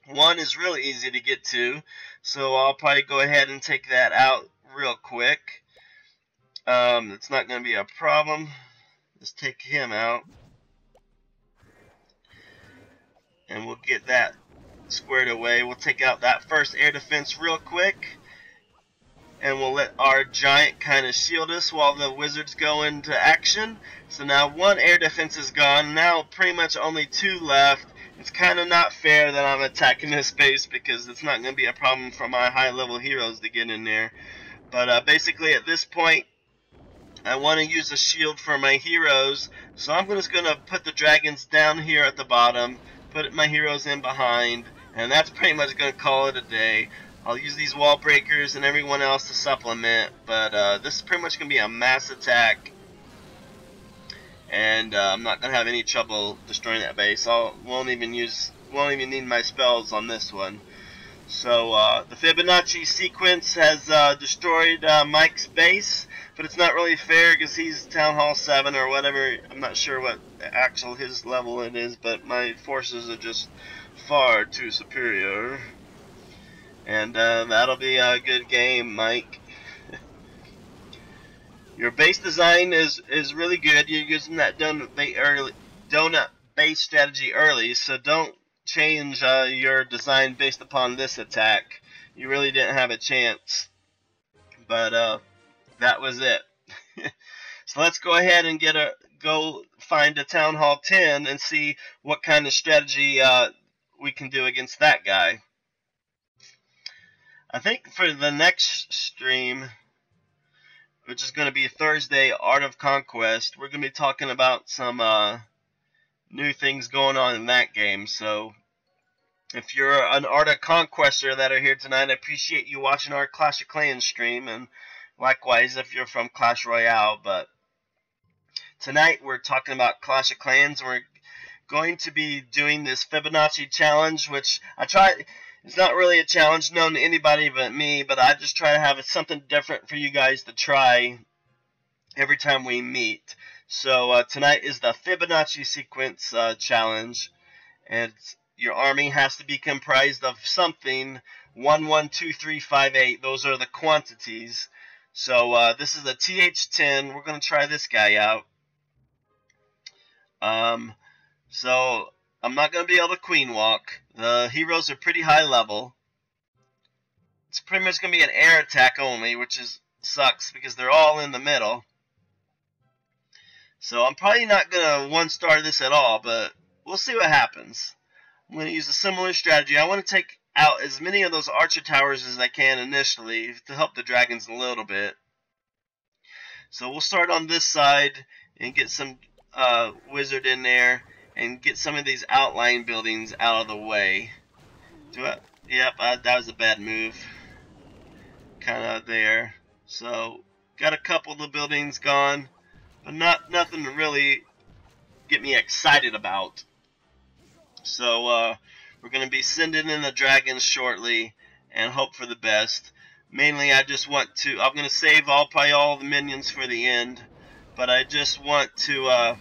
1 is really easy to get to, so I'll probably go ahead and take that out real quick. It's not going to be a problem. Just take him out. And we'll get that squared away. We'll take out that first air defense real quick, and we'll let our giant kind of shield us while the wizards go into action. So now one air defense is gone. Now pretty much only 2 left. It's kind of not fair that I'm attacking this base because it's not going to be a problem for my high level heroes to get in there. But basically at this point, I want to use a shield for my heroes, so I'm just going to put the dragons down here at the bottom, put my heroes in behind, and that's pretty much going to call it a day. I'll use these wall breakers and everyone else to supplement, but this is pretty much going to be a mass attack, and I'm not going to have any trouble destroying that base. Won't even need my spells on this one. So the Fibonacci sequence has destroyed Mike's base, but it's not really fair because he's Town Hall 7 or whatever. I'm not sure what actual his level it is, but my forces are just far too superior. And that'll be a good game, Mike. Your base design is really good. You're using that donut base strategy early, so don't change your design based upon this attack. You really didn't have a chance, but that was it. So let's go ahead and go find a Town Hall 10 and see what kind of strategy we can do against that guy. I think for the next stream, which is going to be Thursday, Art of Conquest, we're going to be talking about some new things going on in that game. So if you're an Art of Conquester that are here tonight, I appreciate you watching our Clash of Clans stream, and likewise if you're from Clash Royale. But tonight we're talking about Clash of Clans. We're going to be doing this Fibonacci challenge, which it's not really a challenge known to anybody but me, but I just try to have something different for you guys to try every time we meet. So tonight is the Fibonacci sequence challenge, and your army has to be comprised of something 1, 1, 2, 3, 5, 8. Those are the quantities. So this is a TH10. We're going to try this guy out. So I'm not going to be able to queen walk. The heroes are pretty high level. It's pretty much going to be an air attack only, which sucks because they're all in the middle. So I'm probably not going to 1-star this at all, but we'll see what happens. I'm going to use a similar strategy. I want to take out as many of those archer towers as I can initially to help the dragons a little bit. So we'll start on this side and get some wizard in there and get some of these outlying buildings out of the way. Yep, that was a bad move. Kind of there. So got a couple of the buildings gone, but nothing to really get me excited about. So we're going to be sending in the dragons shortly and hope for the best. Mainly I'm going to save probably all the minions for the end, but I just want to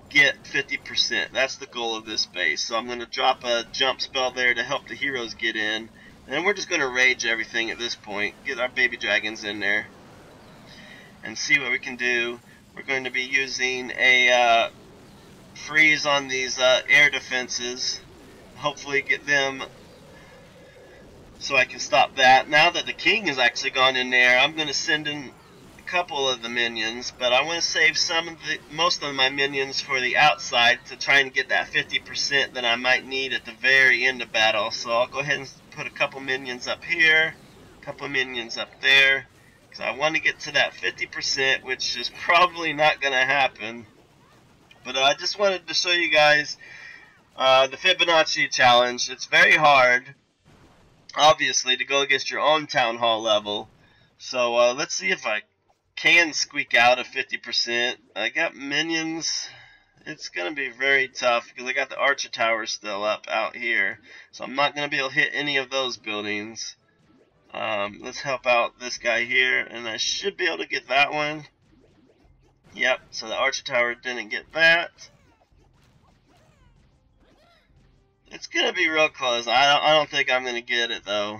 get 50%. That's the goal of this base. So I'm going to drop a jump spell there to help the heroes get in. And then we're just going to rage everything at this point. Get our baby dragons in there and see what we can do. We're going to be using a freeze on these air defenses. Hopefully get them so I can stop that. Now that the king has actually gone in there, I'm going to send in a couple of the minions, but I want to save most of my minions for the outside to try and get that 50% that I might need at the very end of battle. So I'll go ahead and put a couple minions up here, a couple minions up there, because I want to get to that 50%, which is probably not going to happen. But I just wanted to show you guys the Fibonacci challenge. It's very hard, obviously, to go against your own Town Hall level. So let's see if I can squeak out a 50%. I got minions. It's going to be very tough because I got the archer tower still up out here. So I'm not going to be able to hit any of those buildings. Let's help out this guy here, and I should be able to get that one. Yep, so the archer tower didn't get that. It's going to be real close. I don't think I'm going to get it, though.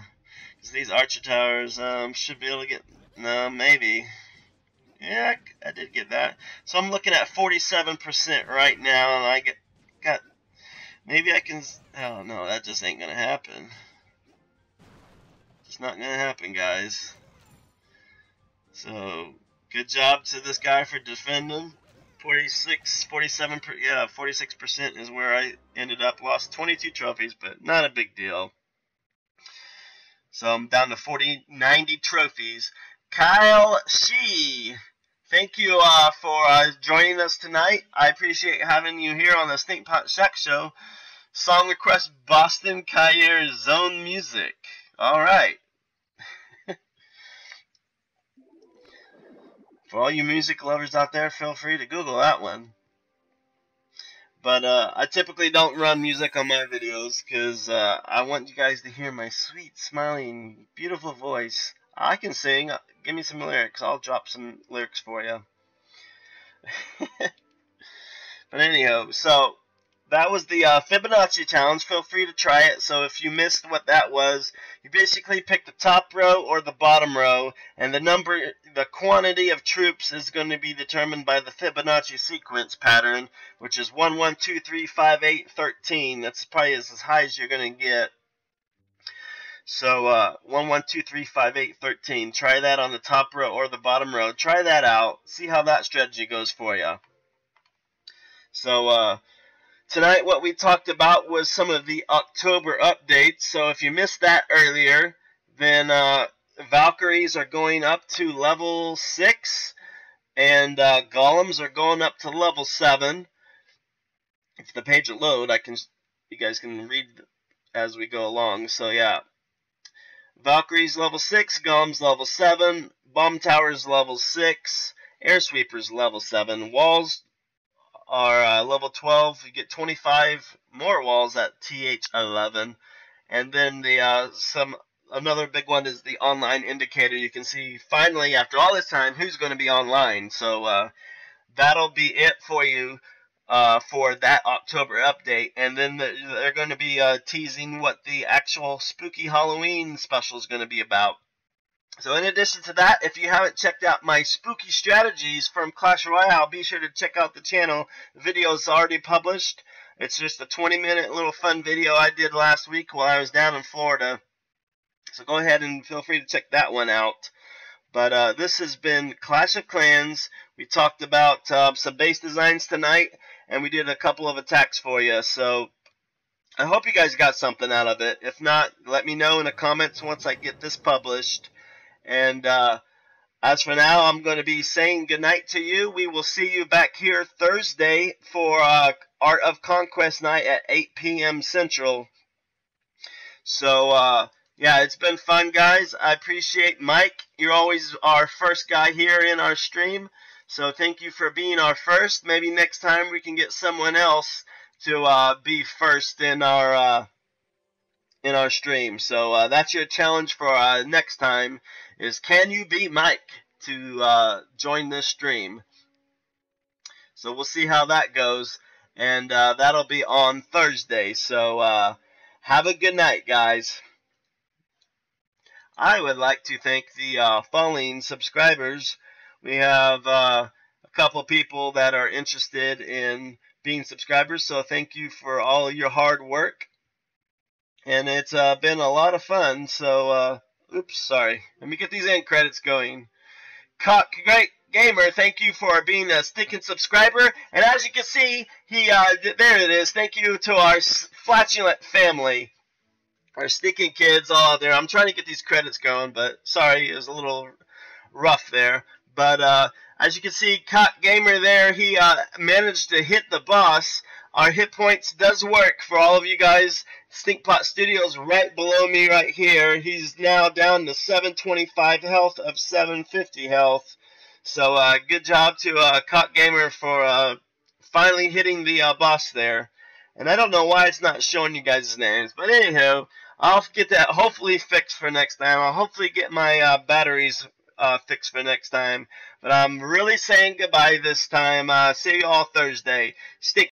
Because these archer towers should be able to get... No, maybe. Yeah, I did get that. So I'm looking at 47% right now, and I got Maybe I can... Oh, no, that just ain't gonna happen. It's not gonna happen, guys. So, good job to this guy for defending. 47%, yeah, 46% is where I ended up. Lost 22 trophies, but not a big deal. So I'm down to 90 trophies. Kyle Shee, thank you for joining us tonight. I appreciate having you here on the Stinkpot Shack Show. Song request Boston Kayer Zone Music. All right. For all you music lovers out there, feel free to Google that one. But I typically don't run music on my videos because I want you guys to hear my sweet, smiling, beautiful voice. I can sing. Give me some lyrics. I'll drop some lyrics for you. But anyhow, so that was the Fibonacci challenge. Feel free to try it. So if you missed what that was, you basically pick the top row or the bottom row, and the quantity of troops is going to be determined by the Fibonacci sequence pattern, which is 1, 1, 2, 3, 5, 8, 13. That's probably as high as you're going to get. So 1, 1, 2, 3, 5, 8, 13. Try that on the top row or the bottom row. Try that out. See how that strategy goes for you. So tonight what we talked about was some of the October updates. So if you missed that earlier, then Valkyries are going up to level 6, and Golems are going up to level 7. If the page will load, you guys can read as we go along. So yeah, Valkyries level 6, Golems level 7, Bomb Towers level 6, Air Sweepers level 7, Walls are level 12. You get 25 more walls at TH11, and then another big one is the online indicator. You can see finally after all this time who's going to be online. So that'll be it for you for that October update, and then they're going to be teasing what the actual spooky Halloween special is going to be about. So in addition to that, if you haven't checked out my spooky strategies from Clash Royale, be sure to check out the channel. The video is already published. It's just a 20-minute little fun video I did last week while I was down in Florida. So go ahead and feel free to check that one out. But this has been Clash of Clans. We talked about some base designs tonight, and we did a couple of attacks for you. So I hope you guys got something out of it. If not, let me know in the comments once I get this published. And as for now, I'm going to be saying goodnight to you. We will see you back here Thursday for Art of Conquest night at 8 p.m. Central. So, yeah, it's been fun, guys. I appreciate Mike. You're always our first guy here in our stream. So thank you for being our first. Maybe next time we can get someone else to be first in our stream. So that's your challenge for next time, is can you beat Mike to join this stream? So we'll see how that goes, and that'll be on Thursday. So have a good night, guys. I would like to thank the following subscribers. We have a couple people that are interested in being subscribers, so thank you for all your hard work. And it's been a lot of fun. So, oops, sorry. Let me get these end credits going. Great Gamer, thank you for being a stinking subscriber. And as you can see, there it is. Thank you to our flatulent family, our stinking kids all out there. I'm trying to get these credits going, but sorry, it was a little rough there. But as you can see, Cock Gamer there, he managed to hit the boss. Our hit points does work for all of you guys. Stinkpot Studios right below me right here. He's now down to 725 health of 750 health. So good job to Cock Gamer for finally hitting the boss there. And I don't know why it's not showing you guys' names. But anyhow, I'll get that hopefully fixed for next time. I'll hopefully get my batteries fixed for next time. But I'm really saying goodbye this time. See you all Thursday. Stink